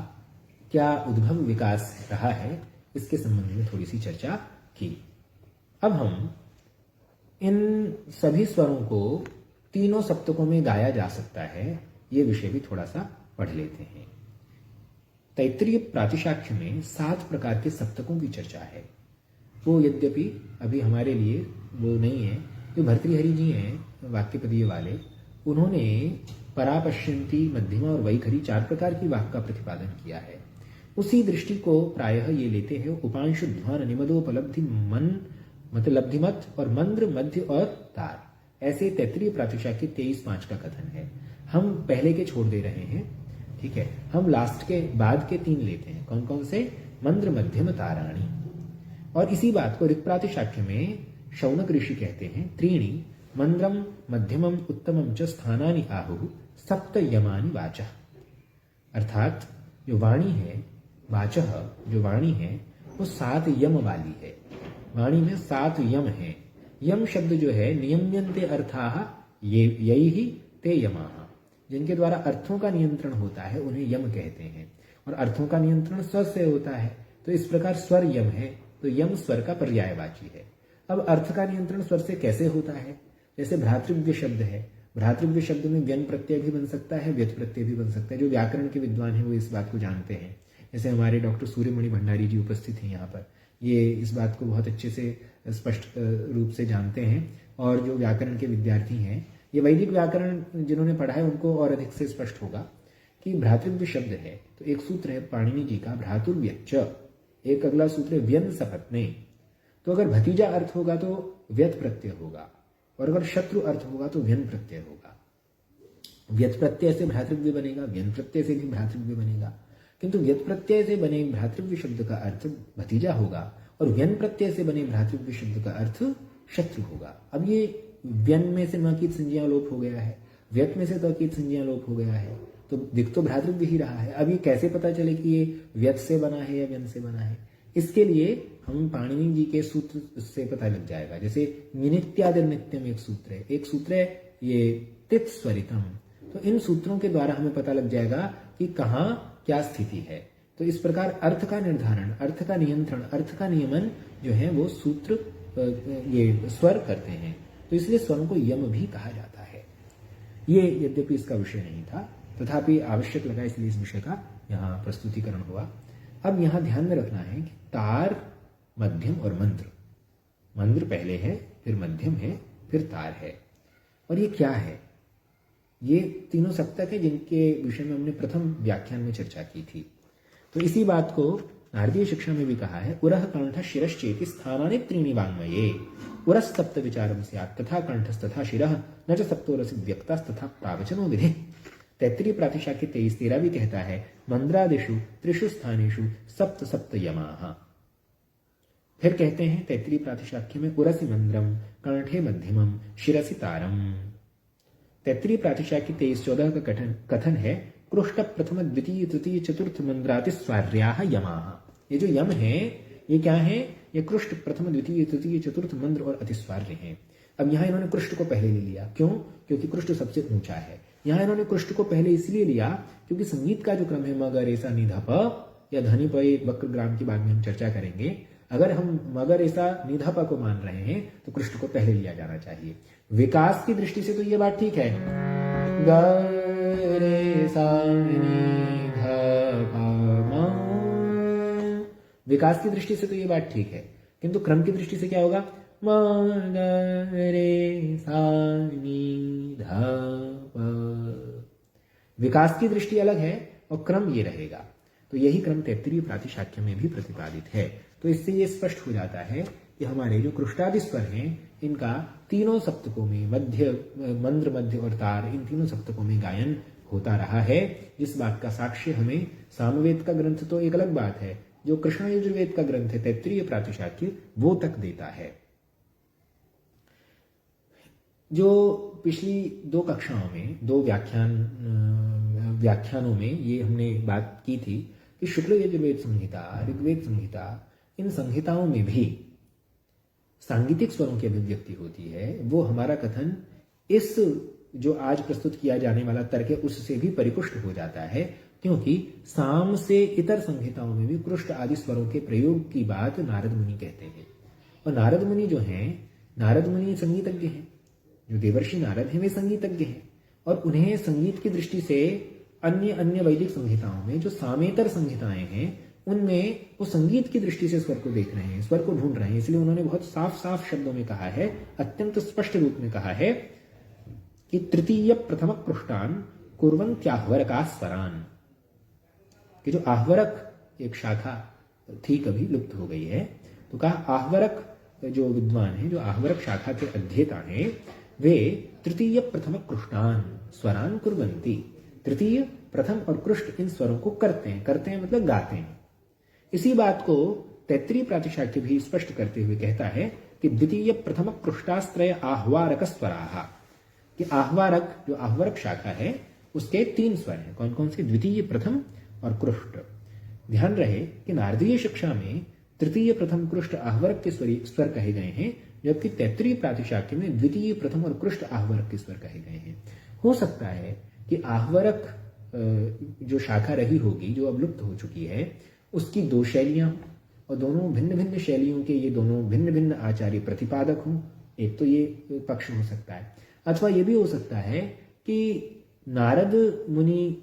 क्या उद्भव विकास रहा है, इसके संबंध में थोड़ी सी चर्चा की। अब हम इन सभी स्वरों को तीनों सप्तकों में गाया जा सकता है, ये विषय भी थोड़ा सा पढ़ लेते हैं। तैत्तिरीय प्रातिशाख्य में 7 प्रकार के सप्तकों की चर्चा है। वो यद्यपि अभी हमारे लिए वो नहीं है। जो भर्तृहरि जी हैं वाक्यपदीय वाले, उन्होंने परापश्यंती, मध्यमा और वैखरी 4 प्रकार की वाक्य का प्रतिपादन किया है। उसी दृष्टि को प्रायः ये लेते हैं उपांशु, ध्वन, निमदोपलब्धि, मन मतलब लब्धिमत और मंद्र, मध्य और तार। ऐसे तैत्तिरीय प्रातिशाख्य 23-5 का कथन है। हम पहले के छोड़ दे रहे हैं, ठीक है। हम लास्ट के बाद के 3 लेते हैं। कौन कौन से? मंद्र, मध्यम, ताराणी। और इसी बात को ऋक् प्रातिशाख्य में शौनक ऋषि कहते हैं, त्रीणि मंद्रम मध्यमम उत्तमम च स्थानानि आहुः सप्त यमानि वाचः। अर्थात जो वाणी है, वाचः जो वाणी है वो 7 यम वाली है। वाणी में 7 यम है। यम शब्द जो है नियम्यन्ते अर्थाः ये यही ही ते यमाः, जिनके द्वारा अर्थों का नियंत्रण होता है उन्हें यम कहते हैं। और अर्थों का नियंत्रण स्वर से होता है, तो इस प्रकार स्वर यम है, तो यम स्वर का पर्यायवाची है। अब अर्थ का नियंत्रण स्वर से कैसे होता है? जैसे भ्रातृव्य शब्द है, भ्रातृव्य शब्द में व्यन प्रत्यय भी बन सकता है, व्यत प्रत्यय भी बन सकता है। जो व्याकरण के विद्वान हैं वो इस बात को जानते हैं। जैसे हमारे डॉक्टर सूर्यमणि भंडारी जी उपस्थित हैं यहाँ पर, ये इस बात को बहुत अच्छे से स्पष्ट रूप से जानते हैं। और जो व्याकरण के विद्यार्थी हैं, ये वैदिक व्याकरण जिन्होंने पढ़ा है उनको और अधिक से स्पष्ट होगा कि भ्रातृव्य शब्द है तो एक सूत्र है पाणिनि जी का भ्रातुर्व्यच्च, एक अगला सूत्र है व्यन सपत्ने। तो अगर भतीजा अर्थ होगा तो व्यत प्रत्यय होगा, और अगर शत्रु अर्थ होगा तो व्यन प्रत्यय होगा। व्यत प्रत्यय से भ्रातृव्य बनेगा, व्यन प्रत्यय से भी भ्रातृव्य बनेगा, किंतु व्यत प्रत्यय से बने भ्रातृव्य शब्द का अर्थ भतीजा होगा और व्यन प्रत्यय से बने भ्रातृव्य शब्द का अर्थ शत्रु होगा। अब ये व्यन में से न की संज्ञा लोप हो गया है, व्यत में से त की संज्ञा लोप हो गया है, तो दिख तो भ्रातृव्य ही रहा है। अब ये कैसे पता चले कि ये व्यत से बना है या व्यन से बना है? इसके लिए हम पाणिनि जी के सूत्र से पता लग जाएगा। जैसे निनित्यादिर नित्यम एक सूत्र है ये तित स्वरितम। तो इन सूत्रों के द्वारा हमें पता लग जाएगा कि कहाँ क्या स्थिति है। तो इस प्रकार अर्थ का निर्धारण, अर्थ का नियंत्रण, अर्थ का नियमन जो है वो सूत्र ये स्वर करते हैं। तो इसलिए स्वरों को यम भी कहा जाता है। ये यद्यपि इसका विषय नहीं था, तथापि आवश्यक लगा इसलिए इस विषय का यहाँ प्रस्तुतिकरण हुआ। अब यहाँ ध्यान में रखना है कि तार, मध्यम और मंद्र। मंद्र पहले है, फिर मध्यम है, फिर तार है। और ये क्या है? ये तीनों सप्तक है जिनके विषय में हमने प्रथम व्याख्यान में चर्चा की थी। तो इसी बात को नारदीय शिक्षा में भी कहा है, उरह कंठ शिरश्चेति स्थानानि त्रीणि वाङ्मये उरस्तप्त विचारम स्यात् तथा कंठस्तथा शिरः न च सप्तोरसि व्यक्तास्तथा प्रावचनो विधि। तैत्तिरीय प्रातिशाख्य 23-13 भी कहता है, मंद्रादिषु त्रिषु स्थानेषु सप्त सप्त यमाः। फिर कहते हैं तैत्तिरीय प्रातिशाख्य में उरसि मंद्रम, कंठे मध्यमम, शिरसि तारम। तैत्तिरीय प्रातिशाख्य 23-14 का कथन है, कृष्ट प्रथम द्वितीय तृतीय चतुर्थ मंद्राति स्वार्याः यमाः। ये जो यम है ये क्या है? ये कृष्ट प्रथम द्वितीय तृतीय चतुर्थ मंद्र और अतिस्वार्य हैं। अब यहाँ इन्होंने कृष्ट को पहले ले लिया। क्यों? क्योंकि कृष्ट सबसे ऊंचा है। यहाँ इन्होंने कृष्ट को पहले इसलिए लिया क्योंकि संगीत का जो क्रम है मग रेसा निधा प या धनी प वक्र ग्राम की बाद में हम चर्चा करेंगे। अगर हम मगर ऐसा निधा प को मान रहे हैं तो कृष्ट को पहले लिया जाना चाहिए। विकास की दृष्टि से तो ये बात ठीक है, ग रे सा नि ध प म। विकास की दृष्टि से तो ये बात ठीक है, किंतु क्रम की दृष्टि से क्या होगा? म ग रे सा नि ध प। विकास की दृष्टि अलग है और क्रम ये रहेगा। तो यही क्रम तैत्तिरीय प्रातिशाख्य में भी प्रतिपादित है। तो इससे ये स्पष्ट हो जाता है कि हमारे जो कृष्टादि स्वर हैं इनका तीनों सप्तकों में मध्य, मंद्र, मध्य और तार, इन तीनों सप्तकों में गायन होता रहा है। जिस बात का साक्ष्य हमें सामवेद का ग्रंथ तो एक अलग बात है, जो कृष्ण यजुर्वेद का ग्रंथ है तैत्तिरीय प्रातिशाख्य वो तक देता है। जो पिछली 2 कक्षाओं में 2 व्याख्यानों में ये हमने बात की थी कि शुक्ल यजुर्वेद संहिता, ऋग्वेद संहिता, इन संहिताओं में भी सांगीतिक स्वरों की अभिव्यक्ति होती है। वो हमारा कथन इस जो आज प्रस्तुत किया जाने वाला तर्क है उससे भी परिपुष्ट हो जाता है, क्योंकि साम से इतर संहिताओं में भी कृष्ट आदि स्वरों के प्रयोग की बात नारद मुनि कहते हैं। और नारद मुनि जो हैं, नारद मुनि संगीतज्ञ हैं। जो देवर्षि नारद हैं वे संगीतज्ञ हैं और उन्हें संगीत की दृष्टि से अन्य वैदिक संहिताओं में जो सामेतर संहिताएं हैं उनमें वो संगीत की दृष्टि से स्वर को देख रहे हैं, स्वर को ढूंढ रहे हैं। इसलिए उन्होंने बहुत साफ साफ शब्दों में कहा है, अत्यंत स्पष्ट रूप में कहा है कि तृतीय प्रथम पृष्ठान कुर्वन्त्याह्वरका स्वरान। कि जो आहवरक एक शाखा थी कभी लुप्त हो गई है, तो कहा आहवरक जो विद्वान है, जो आहवरक शाखा के अध्येता हैं, वे तृतीय प्रथम कृष्णान स्वरान कुर्वन्ति। तृतीय, प्रथम और कृष्ण इन स्वरों को करते हैं मतलब गाते हैं। इसी बात को तैत्तिरीय प्रातिशाख्य भी स्पष्ट करते हुए कहता है कि द्वितीय प्रथम पृष्ठास्त्रय आह्वारक स्वराः। कि आह्वारक जो आहवरक शाखा है उसके 3 स्वर हैं। कौन कौन से? द्वितीय, प्रथम और कृष्ट। ध्यान रहे कि नारदीय शिक्षा में तृतीय प्रथम कृष्ट आहवर्ग के स्वर कहे गए हैं, जबकि तैत्तिरीय प्रातिशाख्य में द्वितीय प्रथम और कृष्ट आहवर्ग के स्वर कहे गए हैं। हो सकता है कि आहवरक जो शाखा रही होगी, जो अब लुप्त हो चुकी है, उसकी दो शैलियां हों और दोनों भिन्न भिन्न शैलियों के ये दोनों भिन्न भिन्न आचार्य प्रतिपादक हों। एक तो ये पक्ष हो सकता है। अथवा ये भी हो सकता है कि नारद मुनि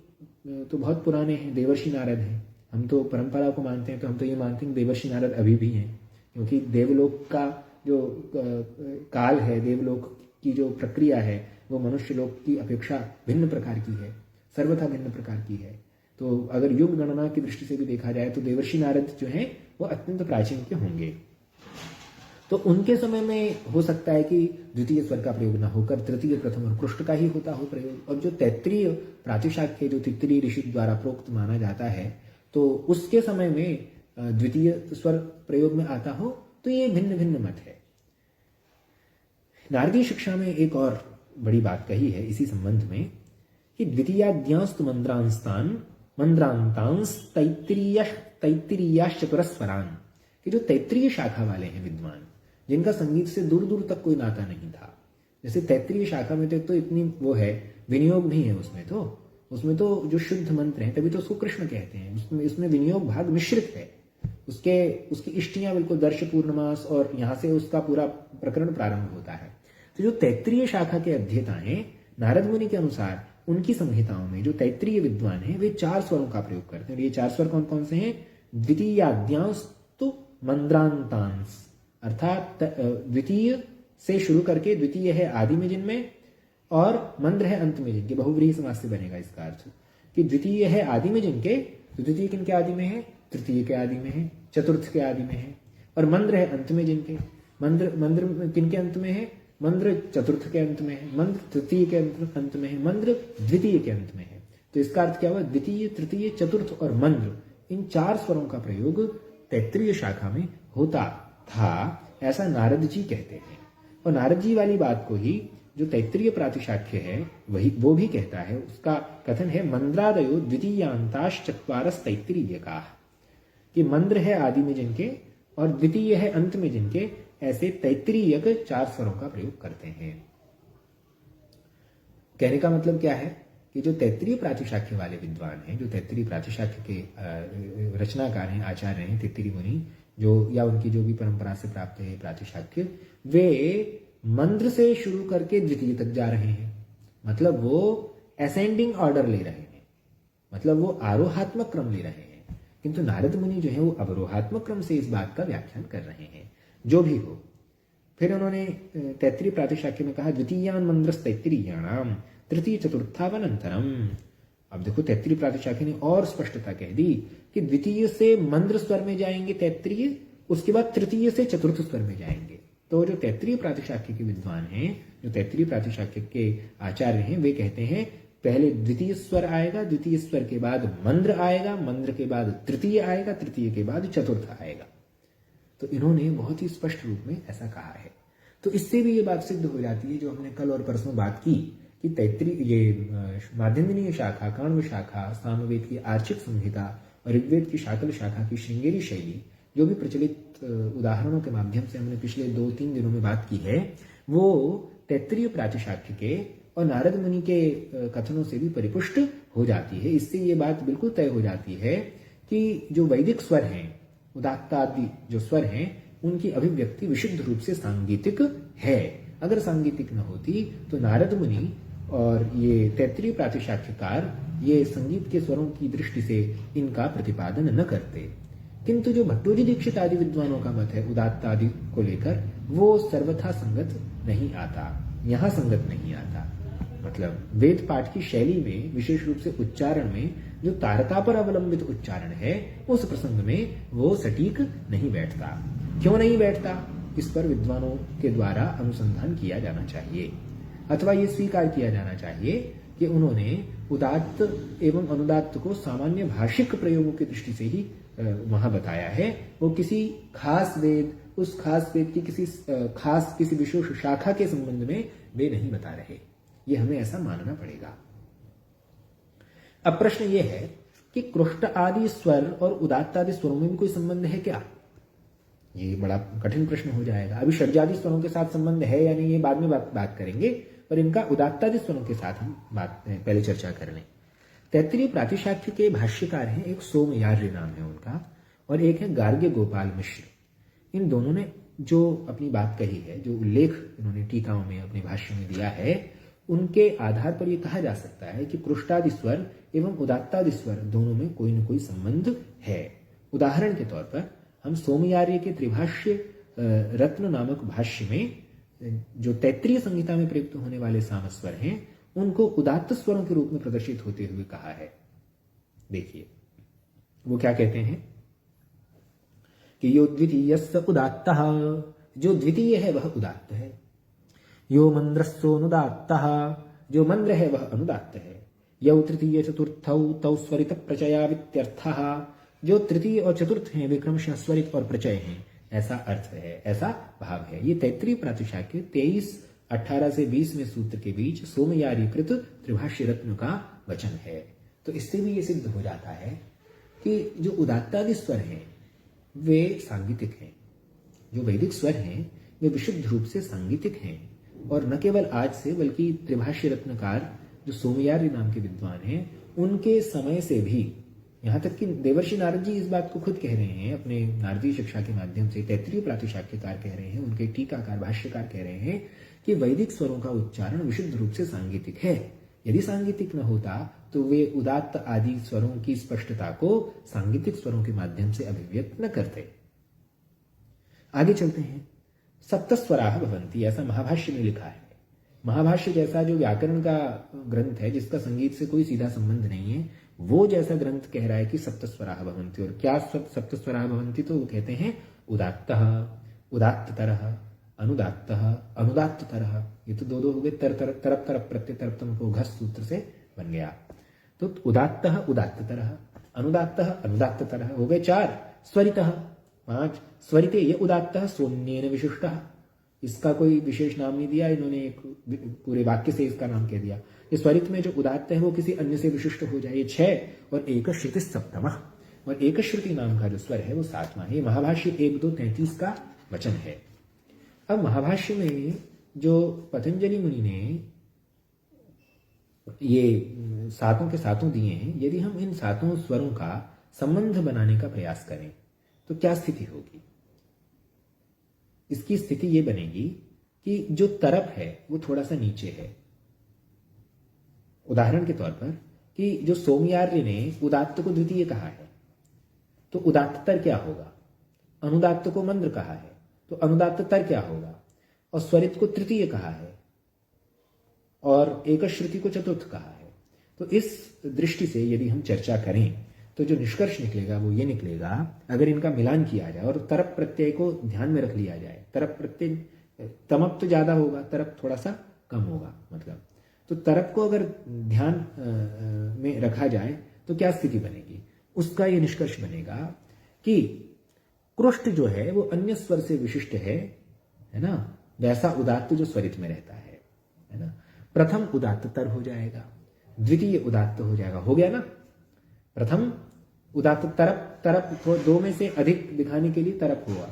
तो बहुत पुराने हैं, देवर्षि नारद हैं। हम तो परंपरा को मानते हैं, तो हम तो ये मानते हैं देवर्षि नारद अभी भी हैं, क्योंकि देवलोक का जो काल है, देवलोक की जो प्रक्रिया है, वो मनुष्य लोक की अपेक्षा भिन्न प्रकार की है, सर्वथा भिन्न प्रकार की है। तो अगर युग गणना की दृष्टि से भी देखा जाए तो देवर्षि नारद जो हैं वो अत्यंत प्राचीन के होंगे। तो उनके समय में हो सकता है कि द्वितीय स्वर का प्रयोग न होकर तृतीय प्रथम और कृष्ट का ही होता हो प्रयोग। और जो तैत्तिरीय प्रातिशाख्य जो तैत्तिरीय ऋषि द्वारा प्रोक्त माना जाता है, तो उसके समय में द्वितीय स्वर प्रयोग में आता हो, तो ये भिन्न भिन्न मत है। नारदीय शिक्षा में एक और बड़ी बात कही है इसी संबंध में कि द्वितीयाद्यांस्त मंद्रांस्तान मंद्रांतांस तैत्तिरीयाश्चतुरस्वरान, कि जो तैत्तिरीय शाखा वाले हैं विद्वान, जिनका संगीत से दूर दूर तक कोई नाता नहीं था। जैसे तैत्तिरीय शाखा में तो इतनी वो है, विनियोग भी है उसमें तो जो शुद्ध मंत्र है, तभी तो उसको कृष्ण कहते हैं। उसमें विनियोग भाग मिश्रित है। उसकी इष्टियां बिल्कुल दर्श पूर्णमास और यहां से उसका पूरा प्रकरण प्रारंभ होता है। तो जो तैत्तिरीय शाखा के अध्येता हैं, नारद मुनि के अनुसार उनकी संहिताओं में जो तैत्तिरीय विद्वान हैं, वे 4 स्वरों का प्रयोग करते हैं। और ये 4 स्वर कौन कौन से हैं? द्वितीयाद्यांस्तु मंद्रांतांस, अर्थात द्वितीय से शुरू करके, द्वितीय है आदि में जिनमें और मंद्र है अंत में जिनके, बहुव्रीहि समास से बनेगा इसका अर्थ कि द्वितीय है आदि में जिनके, तो द्वितीय किनके आदि में है? तृतीय के आदि में है, चतुर्थ के आदि में है। और मंद्र है अंत में जिनके, मंद्र किनके अंत में है? मंद्र चतुर्थ के अंत में है, मंद्र तृतीय के अंत में है, मंद्र द्वितीय के अंत में है। तो इसका अर्थ क्या हुआ? द्वितीय, तृतीय, चतुर्थ और मंद्र, इन 4 स्वरों का प्रयोग तैत्तिरीय शाखा में होता था, ऐसा नारद जी कहते हैं। और नारद जी वाली बात को ही जो तैत्तिरीय प्रातिशाख्य है वो भी कहता है। उसका कथन है मंद्रादयो द्वितीयांताश्चत्वारस तैत्तिरीयकाः, कि मंद्र है आदि में जिनके और द्वितीय है अंत में जिनके, ऐसे तैत्तिरीयक 4 स्वरों का प्रयोग करते हैं। कहने का मतलब क्या है कि जो तैत्तिरीय प्रातिशाख्य वाले विद्वान हैं, जो तैत्तिरीय प्रातिशाख्य के रचनाकार हैं, आचार्य हैं, तैत्तिरीय मुनि जो, या उनकी जो भी परंपरा से प्राप्त है प्रातिशाख्य, वे मंद्र से शुरू करके द्वितीय तक जा रहे हैं। मतलब वो असेंडिंग ऑर्डर ले रहे हैं, मतलब वो आरोहात्मक क्रम ले रहे हैं। किंतु नारद मुनि जो है वो अवरोहात्मक क्रम से इस बात का व्याख्यान कर रहे हैं। जो भी हो, फिर उन्होंने तैत्तिरीय प्रातिशाख्य में कहा द्वितीयान मंद्रस तैत्तिरीयाणाम तृतीय चतुर्थावनंतरम। अब देखो तैत्तिरीय प्रातिशाख्य ने और स्पष्टता कह दी कि द्वितीय से मंद्र स्वर में जाएंगे तैत्तिरीय, उसके बाद तृतीय से चतुर्थ स्वर में जाएंगे। तो जो तैत्तिरीय प्रातिशाख्य के विद्वान हैं, जो तैत्तिरीय प्रातिशाख्य के आचार्य हैं, वे कहते हैं पहले द्वितीय स्वर आएगा, द्वितीय स्वर के बाद मंद्र आएगा, मंद्र के बाद तृतीय आएगा, तृतीय के बाद चतुर्थ आएगा। तो इन्होंने बहुत ही स्पष्ट रूप में ऐसा कहा है। तो इससे भी ये बात सिद्ध हो जाती है जो हमने कल और परसों बात की कि तैत्तिरीय, ये माध्यन्दिनीय शाखा, काण्व शाखा, सामवेद की आर्चिक संहिता और ऋग्वेद की शाकल शाखा की श्रृंगेरी शैली, जो भी प्रचलित उदाहरणों के माध्यम से हमने पिछले 2-3 दिनों में बात की है, वो तैत्तिरीय प्रातिशाख्य के और नारद मुनि के कथनों से भी परिपुष्ट हो जाती है। इससे ये बात बिल्कुल तय हो जाती है कि जो वैदिक स्वर हैं, उदात्तादि जो स्वर हैं, उनकी अभिव्यक्ति विशुद्ध रूप से सांगीतिक है। अगर सांगीतिक न होती तो नारद मुनि और ये तैत्तिरीय प्रातिशाख्यकार ये संगीत के स्वरों की दृष्टि से इनका प्रतिपादन न करते। किंतु जो भट्टोजी दीक्षित आदि विद्वानों का मत है उदात्त आदि को लेकर, वो सर्वथा संगत नहीं आता, यहां संगत नहीं आता। मतलब वेद पाठ की शैली में, विशेष रूप से उच्चारण में जो तारता पर अवलंबित उच्चारण है, उस प्रसंग में वो सटीक नहीं बैठता। क्यों नहीं बैठता? इस पर विद्वानों के द्वारा अनुसंधान किया जाना चाहिए, अथवा ये स्वीकार किया जाना चाहिए कि उन्होंने उदात्त एवं अनुदात्त को सामान्य भाषिक प्रयोगों की दृष्टि से ही वहां बताया है। वो किसी खास वेद, उस खास वेद की किसी विशेष शाखा के संबंध में वे नहीं बता रहे। ये हमें ऐसा मानना पड़ेगा। अब प्रश्न ये है कि कृष्ट आदि स्वर और उदात्त आदि स्वरों में भी कोई संबंध है क्या? ये बड़ा कठिन प्रश्न हो जाएगा। अभी षड्जादि स्वरों के साथ संबंध है या नहीं ये बाद में बात करेंगे, पर इनका उदात्तादि स्वरों के साथ हम पहले चर्चा कर लें। तैत्तिरीय प्रातिशाख्य के भाष्यकार हैं, एक सोमयार्य नाम है उनका, और एक है गार्ग्य गोपाल मिश्र। इन दोनों ने जो अपनी बात कही है, जो उल्लेख इन्होंने टीकाओं में अपने भाष्य में दिया है, उनके आधार पर यह कहा जा सकता है कि कृष्टादि स्वर एवं उदात्तादि स्वर दोनों में कोई न कोई संबंध है। उदाहरण के तौर पर हम सोमयार्य के त्रिभाष्य रत्न नामक भाष्य में जो तैत्तिरीय संहिता में प्रयुक्त होने वाले सामस्वर हैं, उनको उदात्त स्वरों के रूप में प्रदर्शित होते हुए कहा है। देखिए वो क्या कहते हैं कि यो द्वितीयस्य उदात्तः, जो द्वितीय है वह उदात्त है। यो मंद्रस्सोनुदात्तः, जो मंद्र है वह अनुदात्त है। यौ तृतीय चतुर्थौ तौ स्वरित प्रचयावित्यर्थः, जो तृतीय और चतुर्थ हैं वे क्रमशः स्वरित और प्रचय हैं, ऐसा अर्थ है, ऐसा भाव है। ये तैत्तिरीय प्रातिशाख्य 23:18 से 20वें सूत्र के बीच सोमयार्यकृत त्रिभाष्य रत्न का वचन है। तो इससे भी ये सिद्ध हो जाता है कि जो उदात्तादि स्वर हैं वे सांगीतिक हैं, जो वैदिक स्वर हैं वे विशुद्ध रूप से सांगीतिक हैं, और न केवल आज से बल्कि त्रिभाष्य रत्नकार जो सोमयार्य नाम के विद्वान हैं उनके समय से भी, यहां तक कि देवर्षि नारद जी इस बात को खुद कह रहे हैं अपने नारदीय शिक्षा के माध्यम से, तैत्तिरीय प्रातिशाख्यकार कह रहे हैं, उनके टीकाकार भाष्यकार कह रहे हैं कि वैदिक स्वरों का उच्चारण विशुद्ध रूप से सांगीतिक है। यदि सांगीतिक न होता तो वे उदात्त आदि स्वरों की स्पष्टता को सांगीतिक स्वरों के माध्यम से अभिव्यक्त न करते। आगे चलते हैं। सप्तस्वराः भवन्ति, ऐसा महाभाष्य में लिखा है। महाभाष्य जैसा जो व्याकरण का ग्रंथ है जिसका संगीत से कोई सीधा संबंध नहीं है, वो जैसा ग्रंथ कह रहा है कि सप्तस्वराः भवन्ति। और क्या सप्तस्वराः भवन्ति? तो वो कहते हैं उदात्तः, उदात्ततरः, अनुदात्तः, अनुदात्ततरः। ये तो दो हो गए, तरप तरप प्रत्यय तरप्तम को घस सूत्र से बन गया। तो उदात्तः उदात्ततरः, अनुदात्तः अनुदात्ततरः हो गए 4। स्वरितः 5, स्वरिते ये उदात्तः सोन्येन विशिष्टः। इसका कोई विशेष नाम नहीं दिया इन्होंने, एक पूरे वाक्य से इसका नाम कह दिया। ये स्वरित में जो उदात्त है वो किसी अन्य से विशिष्ट हो जाए। 6 और एक श्रुति सप्तमः, और एक श्रुति नाम का जो स्वर है वो 7वां है। महाभाष्य 1-2-33 का वचन है। अब महाभाष्य में जो पतंजलि मुनि ने ये सातों के सातों दिए हैं, यदि हम इन सातों स्वरों का संबंध बनाने का प्रयास करें तो क्या स्थिति होगी? इसकी स्थिति ये बनेगी कि जो तरप है वो थोड़ा सा नीचे है। उदाहरण के तौर पर कि जो सोमयार्य ने उदात्त को द्वितीय कहा है तो उदात्तर क्या होगा? अनुदात्त को मंद्र कहा है तो अनुदात्तर क्या होगा? और स्वरित को तृतीय कहा है और एक श्रुति को चतुर्थ कहा है। तो इस दृष्टि से यदि हम चर्चा करें तो जो निष्कर्ष निकलेगा वो ये निकलेगा, अगर इनका मिलान किया जाए और तरप प्रत्यय को ध्यान में रख लिया जाए, तरप प्रत्यय तमप तो ज्यादा होगा, तरप थोड़ा सा कम होगा, मतलब तो तरप को अगर ध्यान में रखा जाए तो क्या स्थिति बनेगी? उसका ये निष्कर्ष बनेगा कि कृष्ट जो है वो अन्य स्वर से विशिष्ट है ना, वैसा उदात्त जो स्वरित में रहता है ना। प्रथम उदात्तर हो जाएगा, द्वितीय उदात्त हो जाएगा, हो गया ना। प्रथम उदात्त तरप तो 2 में से अधिक दिखाने के लिए तरप हुआ,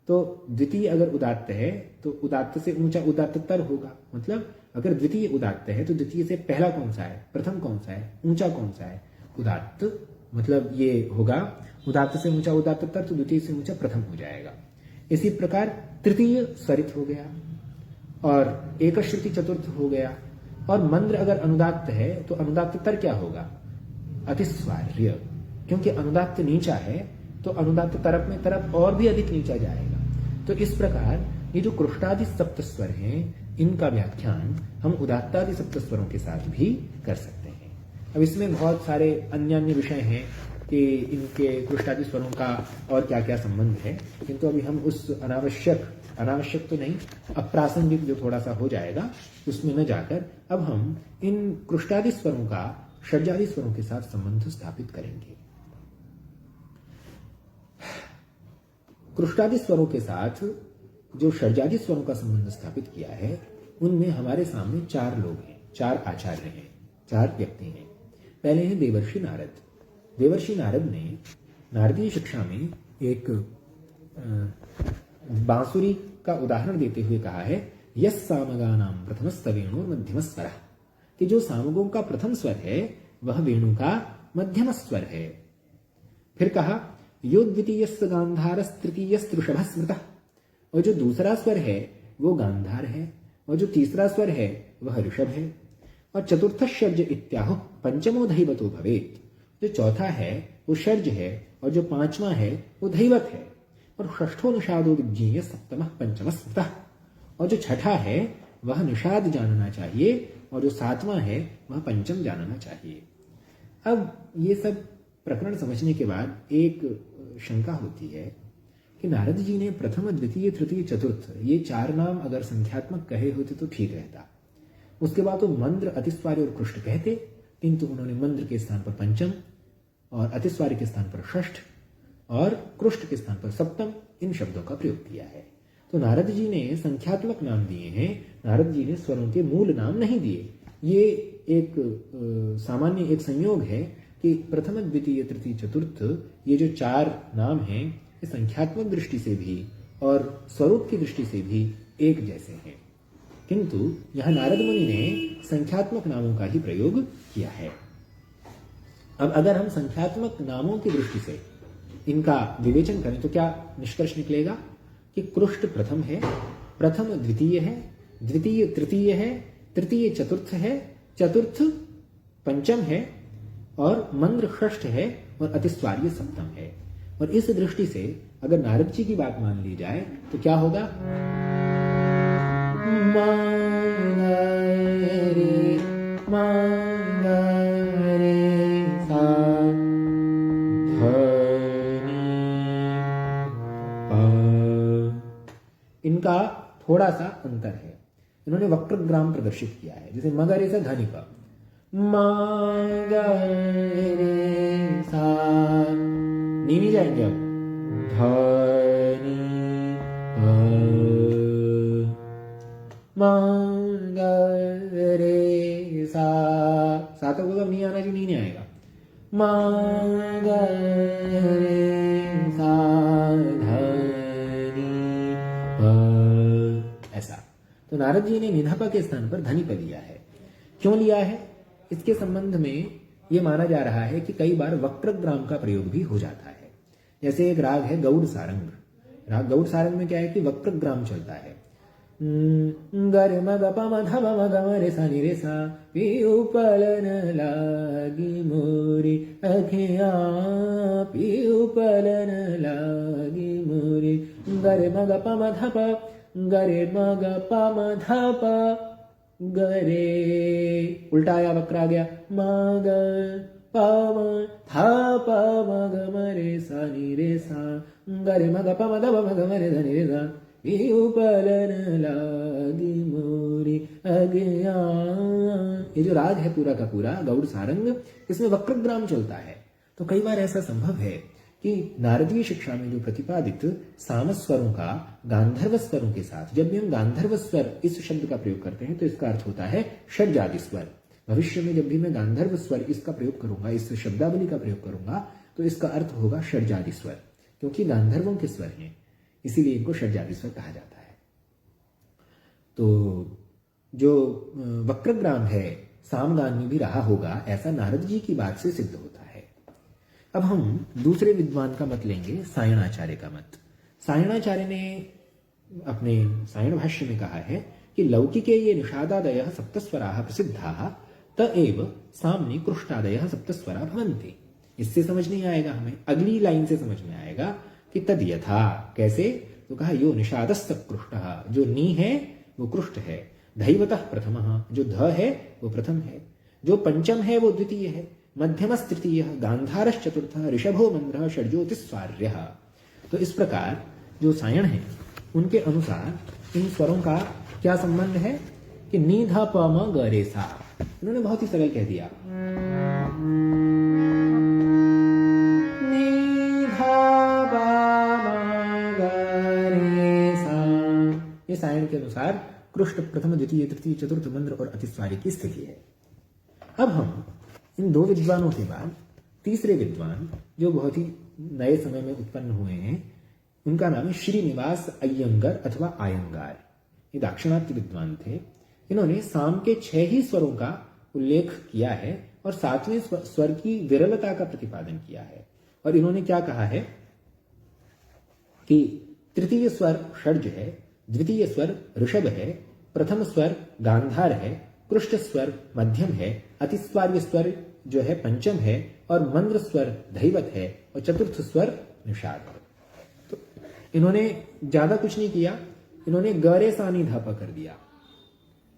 तो द्वितीय अगर उदात्त है तो उदात्त से ऊंचा उदात्तर होगा। मतलब अगर द्वितीय उदात्त है तो द्वितीय से पहला कौन सा है, प्रथम कौन सा है, ऊंचा कौन सा है? उदात्त। मतलब ये होगा उदात्त से ऊंचा उदात्तर तो द्वितीय से ऊंचा प्रथम हो जाएगा। इसी प्रकार तृतीय स्वरित हो गया और एक श्रुति चतुर्थ हो गया। और मंद्र अगर अनुदात्त है तो अनुदात्तर क्या होगा? अतिस्वार्य, क्योंकि अनुदात्त नीचा है तो अनुदात्त तरप में तरप और भी अधिक नीचा जाएगा। तो इस प्रकार ये जो कृष्टादि सप्त स्वर हैं इनका व्याख्यान हम उदात्तादि सप्त स्वरों के साथ भी कर सकते हैं। अब इसमें बहुत सारे अन्य विषय हैं कि इनके कृष्टादि स्वरों का और क्या क्या संबंध है, किंतु अभी हम उस अनावश्यक तो नहीं, अप्रासंगिक जो थोड़ा सा हो जाएगा उसमें न जाकर अब हम इन कृष्टादि स्वरों का षड्जादि स्वरों के साथ संबंध स्थापित करेंगे। कृष्टादि स्वरों के साथ जो षड्जादि स्वरों का संबंध स्थापित किया है उनमें हमारे सामने 4 लोग हैं, 4 आचार्य हैं, 4 व्यक्ति हैं। पहले हैं देवर्षि नारद। देवर्षि नारद ने नारदीय शिक्षा में एक बांसुरी का उदाहरण देते हुए कहा है, यस सामगानां प्रथमस्त वेणु मध्यम स्वर, कि जो सामगों का प्रथम स्वर है वह वेणु का मध्यम स्वर है। फिर कहा, यो द्वितीयस्त गांधारस् तृतीयस्त ऋषभ स्मृतः, और जो दूसरा स्वर है वो गांधार है, और जो तीसरा स्वर है वह ऋषभ है। और चतुर्थ षड्ज इत्याहु पंचमो धैवतो भवेत्, जो चौथा है वो षड्ज है, और जो पांचवा है वो धैवत है। और षष्ठो निषादो विज्ञेय सप्तमः पंचमः स्मृतः, और जो छठा है वह निषाद जानना चाहिए, और जो सातवां है वह पंचम जानना चाहिए। अब ये सब प्रकरण समझने के बाद एक शंका होती है कि नारद जी ने प्रथम द्वितीय तृतीय चतुर्थ ये चार नाम अगर संख्यात्मक कहे होते तो ठीक रहता। उसके बाद तो मंद्र, अतिस्वार्य और कृष्ट कहते, किंतु उन्होंने मंद्र के स्थान पर पंचम और अतिस्वार्य के स्थान पर षष्ठ और कृष्ट के स्थान पर सप्तम इन शब्दों का प्रयोग किया है। तो नारद जी ने संख्यात्मक नाम दिए हैं, नारद जी ने स्वरों के मूल नाम नहीं दिए। ये एक सामान्य एक संयोग है कि प्रथम द्वितीय तृतीय चतुर्थ ये जो चार नाम हैं ये संख्यात्मक दृष्टि से भी और स्वरूप की दृष्टि से भी एक जैसे हैं, किंतु यहां नारद मुनि ने संख्यात्मक नामों का ही प्रयोग किया है। अब अगर हम संख्यात्मक नामों की दृष्टि से इनका विवेचन करें तो क्या निष्कर्ष निकलेगा कि कृष्ट प्रथम है, प्रथम द्वितीय है, द्वितीय तृतीय है, तृतीय चतुर्थ है, चतुर्थ पंचम है, और मंद्र षष्ठ है, और अतिस्वार्य सप्तम है। और इस दृष्टि से अगर नारद जी की बात मान ली जाए तो क्या होगा, इनका थोड़ा सा अंतर है। इन्होंने वक्रग्राम प्रदर्शित किया है, जैसे मगरे से धनी का नीनी जाएंगे अब धनी मगरे सा तक होगा, नहीं आना चाहिए, नहीं आएगा। मगरे सा धनी ऐसा। तो नारद जी ने निधप के स्थान पर धनी पर लिया है। क्यों लिया है, इसके संबंध में ये माना जा रहा है कि कई बार वक्रग्राम का प्रयोग भी हो जाता है। जैसे एक राग है गौड़ सारंग, राग गौड़ सारंग में क्या है कि वक्रग्राम चलता है, गर मग प म ध ब म ग म रे सा नि रे सा पीऊ पलन लागी मोरी अखियां पीऊ पलन लागी मोरी गर मग प म ध प गरे मग प म ध प गरे, उल्टा आया, वक्र आ गया, मग प म थ प म ग म रे सा नि रे सा गरे मग प म ध प म ग म रे ध नि रे सा पलन लागी मोरी अज्ञा। ये जो राग है पूरा का पूरा गौड़ सारंग, इसमें वक्रग्राम चलता है। तो कई बार ऐसा संभव है कि नारदीय शिक्षा में जो प्रतिपादित सामस्वरों का गांधर्व स्वरों के साथ, जब भी हम गांधर्व स्वर इस शब्द का प्रयोग करते हैं तो इसका अर्थ होता है षड्जादि स्वर। भविष्य में जब भी मैं गांधर्व स्वर इसका प्रयोग करूंगा, इस शब्दावली का प्रयोग करूंगा, तो इसका अर्थ होगा षड्जादि स्वर, क्योंकि गांधर्वों के स्वर हैं, इसीलिए इनको षड्जादि स्वर कहा जाता है। तो जो वक्रग्राम है सामगान में भी रहा होगा, ऐसा नारद जी की बात से सिद्ध होता है। अब हम दूसरे विद्वान का मत लेंगे, सायणाचार्य का मत। सायणाचार्य ने अपने सायण भाष्य में कहा है कि लौकिके ये निषादादयः सप्तस्वराः प्रसिद्धाः त एव साम्नि कृष्टादयः सप्तस्वरा भवन्ति। इससे समझ नहीं आएगा, हमें अगली लाइन से समझ में आएगा कि तद यथा, कैसे, तो कहा यो निषादस्य कृष्टः, जो नी है वो कृष्ट है, धैवतः प्रथमः, जो ध है वो प्रथम है, जो पंचम है वो द्वितीय है, मध्यमस्तृतीय, गांधारश्चतुर्थः, ऋषभो मंद्रः, षड्जोतिस्वार्यः। तो इस प्रकार जो सायण है उनके अनुसार इन स्वरों का क्या संबंध है कि नी ध प म ग रे सा। उन्होंने बहुत ही सरल कह दिया, नी ध प म ग रे सा। ये सायण के अनुसार कृष्ण प्रथम द्वितीय तृतीय चतुर्थ मंद्र और अतिस्वार्य की स्थिति है। अब हम इन दो विद्वानों के बाद तीसरे विद्वान जो बहुत ही नए समय में उत्पन्न हुए हैं, उनका नाम है श्रीनिवास अय्यंगर अथवा आयंगार। ये दाक्षिणात्य विद्वान थे। इन्होंने साम के 6 ही स्वरों का उल्लेख किया है और 7वें स्वर की विरलता का प्रतिपादन किया है। और इन्होंने क्या कहा है कि तृतीय स्वर षड्ज है, द्वितीय स्वर ऋषभ है, प्रथम स्वर गांधार है, कृष्ट स्वर मध्यम है, अतिस्वार्य स्वर जो है पंचम है और मंद्र स्वर धैवत है और चतुर्थ स्वर निषाद है। तो इन्होंने ज्यादा कुछ नहीं किया, इन्होंने गरे सा निधा प कर दिया,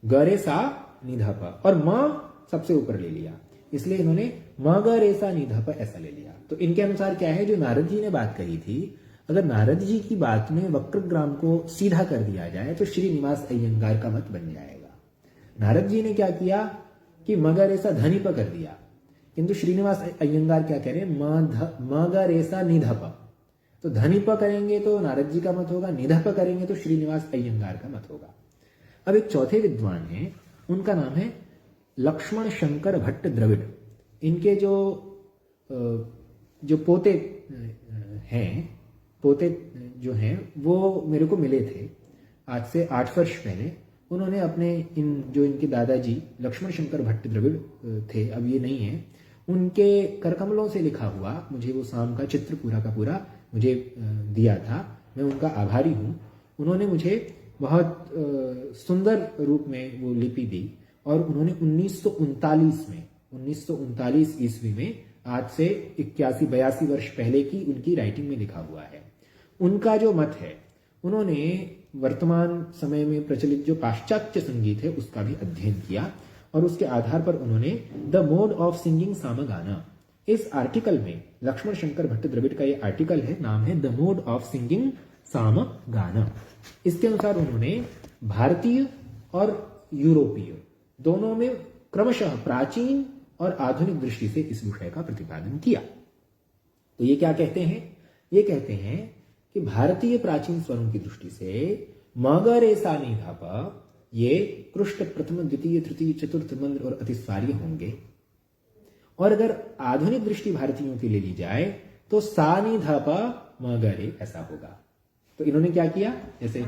गरे सा निधा प, और मां सबसे ऊपर ले लिया, इसलिए इन्होंने म गरे सा निधा प ऐसा ले लिया। तो इनके अनुसार क्या है, जो नारद जी ने बात कही थी, अगर नारद जी की बात में वक्रग्राम को सीधा कर दिया जाए तो श्रीनिवास अय्यंगार का मत बन जाएगा। नारद जी ने क्या किया कि मगर ऐसा धनिप कर दिया, किंतु श्रीनिवास अय्यंगार क्या कह रहे हैं, मगर ऐसा निधप। तो धनिप करेंगे तो नारद जी का मत होगा, निधप करेंगे तो श्रीनिवास अय्यंगार का मत होगा। अब एक चौथे विद्वान हैं, उनका नाम है लक्ष्मण शंकर भट्ट द्रविड़। इनके जो पोते जो हैं वो मेरे को मिले थे आज से 8 वर्ष पहले। उन्होंने अपने जो इनके दादाजी लक्ष्मण शंकर भट्ट द्रविड़ थे, अब ये नहीं है, उनके करकमलों से लिखा हुआ मुझे वो साम का चित्र पूरा का पूरा मुझे दिया था। मैं उनका आभारी हूँ। उन्होंने मुझे बहुत सुंदर रूप में वो लिपि दी और उन्होंने 1939 ईस्वी में, आज से 81-82 वर्ष पहले की उनकी राइटिंग में लिखा हुआ है। उनका जो मत है, उन्होंने वर्तमान समय में प्रचलित जो पाश्चात्य संगीत है उसका भी अध्ययन किया और उसके आधार पर उन्होंने द मोड ऑफ सिंगिंग सामगाना, इस आर्टिकल में लक्ष्मण शंकर भट्ट द्रविड़ का ये आर्टिकल है, नाम है द मोड ऑफ सिंगिंग सामगाना। इसके अनुसार उन्होंने भारतीय और यूरोपीय दोनों में क्रमशः प्राचीन और आधुनिक दृष्टि से इस विषय का प्रतिपादन किया। तो ये क्या कहते हैं, ये कहते हैं कि भारतीय प्राचीन स्वरों की दृष्टि से मगर ऐसा नहीं था प, ये कृष्ण प्रथम द्वितीय तृतीय चतुर्थ मंद्र और अतिस्वार्य होंगे। और अगर आधुनिक दृष्टि भारतीयों की ले ली जाए तो सा नी धा प मगरे ऐसा होगा। तो इन्होंने क्या किया, जैसे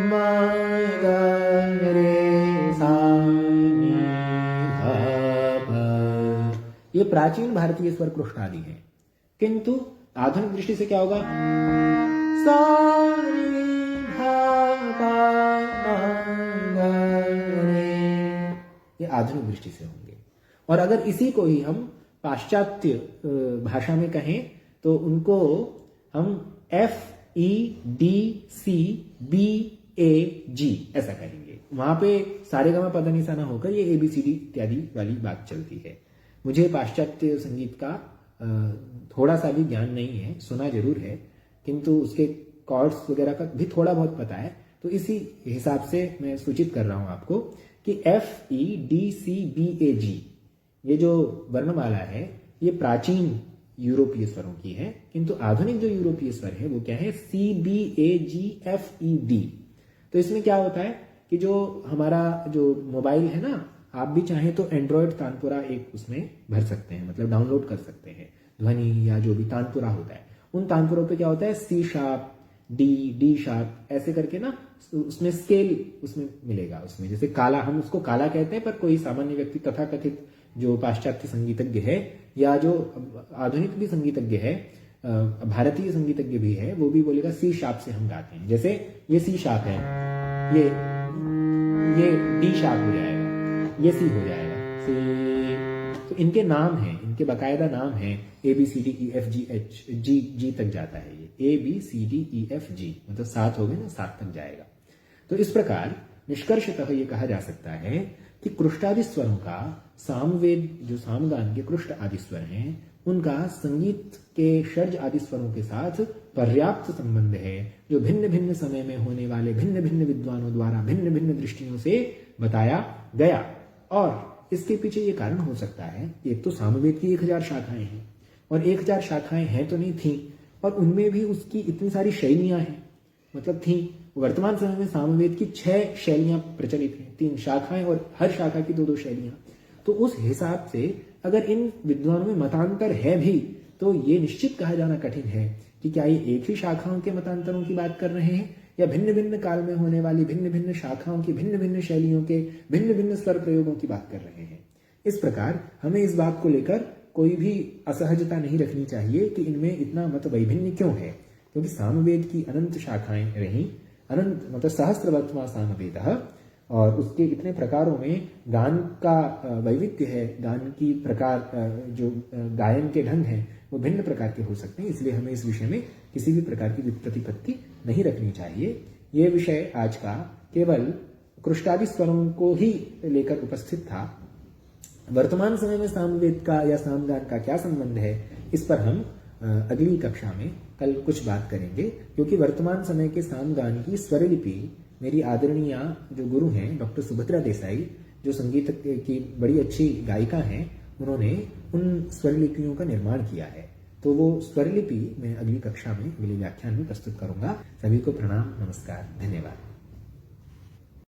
मगरे सा नी धा प, ये प्राचीन भारतीय स्वर कृष्ण आदि हैं, किंतु आधुनिक दृष्टि से क्या होगा, सा नी धा प मगरे, ये आधुनिक दृष्टि से होंगे। और अगर इसी को ही हम पाश्चात्य भाषा में कहें तो उनको हम FEDCBAG ऐसा कहेंगे। वहां पे सारेगामा पदनिसा ना होकर ये ABCD इत्यादि वाली बात चलती है। मुझे पाश्चात्य संगीत का थोड़ा सा भी ज्ञान नहीं है, सुना जरूर है, किंतु उसके कॉर्ड्स वगैरह का भी थोड़ा बहुत पता है। तो इसी हिसाब से मैं सूचित कर रहा हूं आपको कि FEDCBAG ये जो वर्णमाला है ये प्राचीन यूरोपीय स्वरों की है, किंतु आधुनिक जो यूरोपीय स्वर है वो क्या है, CBAGFED। तो इसमें क्या होता है कि जो हमारा जो मोबाइल है ना, आप भी चाहें तो एंड्रॉयड तानपुरा एक उसमें भर सकते हैं, मतलब डाउनलोड कर सकते हैं ध्वनि या जो भी तानपुरा होता है। उन तानपुरों पे क्या होता है, C शार्प, D शार्प ऐसे करके ना उसमें स्केल उसमें मिलेगा। उसमें जैसे काला, हम उसको काला कहते हैं, पर कोई सामान्य व्यक्ति तथाकथित जो पाश्चात्य संगीतज्ञ है या जो आधुनिक भी संगीतज्ञ है, भारतीय संगीतज्ञ भी है, वो भी बोलेगा C शार्प से हम गाते हैं। जैसे ये C शार्प है, ये D शार्प हो जाएगा, ये C हो जाएगा, C। तो इनके नाम हैं, इनके बाकायदा नाम हैं ABCDEFGH, G तक जाता है ये ABCDEFG, मतलब 7 हो गए ना, 7 तक जाएगा। तो इस प्रकार निष्कर्षतः ये कहा जा सकता है कि कृष्टादि स्वरों का सामवेद, जो सामगान के कृष्ट आदि स्वर हैं, उनका संगीत के षड्ज आदि स्वरों के साथ पर्याप्त संबंध है, जो भिन्न भिन्न समय में होने वाले भिन्न भिन्न विद्वानों द्वारा भिन्न भिन्न दृष्टियों से बताया गया। और इसके पीछे ये कारण हो सकता है, एक तो सामवेद की 1000 शाखाएं हैं, और 1000 शाखाएं हैं तो नहीं थी, और उनमें भी उसकी इतनी सारी शैलियां हैं, मतलब थी। वर्तमान समय में सामवेद की 6 शैलियां प्रचलित हैं, 3 शाखाएं और हर शाखा की 2-2 शैलियां। तो उस हिसाब से अगर इन विद्वानों में मतांतर है भी तो ये निश्चित कहा जाना कठिन है कि क्या ये एक ही शाखाओं के मतांतरों की बात कर रहे हैं या भिन्न भिन्न काल में होने वाली भिन्न भिन्न शाखाओं की भिन्न भिन्न शैलियों के भिन्न भिन्न स्वर प्रयोगों की बात कर रहे हैं। इस प्रकार हमें इस बात को लेकर कोई भी असहजता नहीं रखनी चाहिए कि इनमें इतना मत वैभिन्न क्यों है, क्योंकि सामवेद की अनंत शाखाएं रहीं, अनंत मतलब सहस्त्रवर्तमा सामवेद, और उसके इतने प्रकारों में गान का वैविध्य है, गान की प्रकार जो गायन के ढंग हैं वो भिन्न प्रकार के हो सकते हैं। इसलिए हमें इस विषय में किसी भी प्रकार की प्रतिपत्ति नहीं रखनी चाहिए। ये विषय आज का केवल कृष्टादि स्वरों को ही लेकर उपस्थित था। वर्तमान समय में सामवेद का या सामगान का क्या संबंध है, इस पर हम अगली कक्षा में कल कुछ बात करेंगे, क्योंकि वर्तमान समय के सामगान की स्वरलिपि मेरी आदरणीय जो गुरु हैं डॉक्टर सुभद्रा देसाई, जो संगीत की बड़ी अच्छी गायिका हैं, उन्होंने उन स्वरलिपियों का निर्माण किया है। तो वो स्वरलिपि मैं अगली कक्षा में, अगले व्याख्यान में प्रस्तुत करूंगा। सभी को प्रणाम, नमस्कार, धन्यवाद।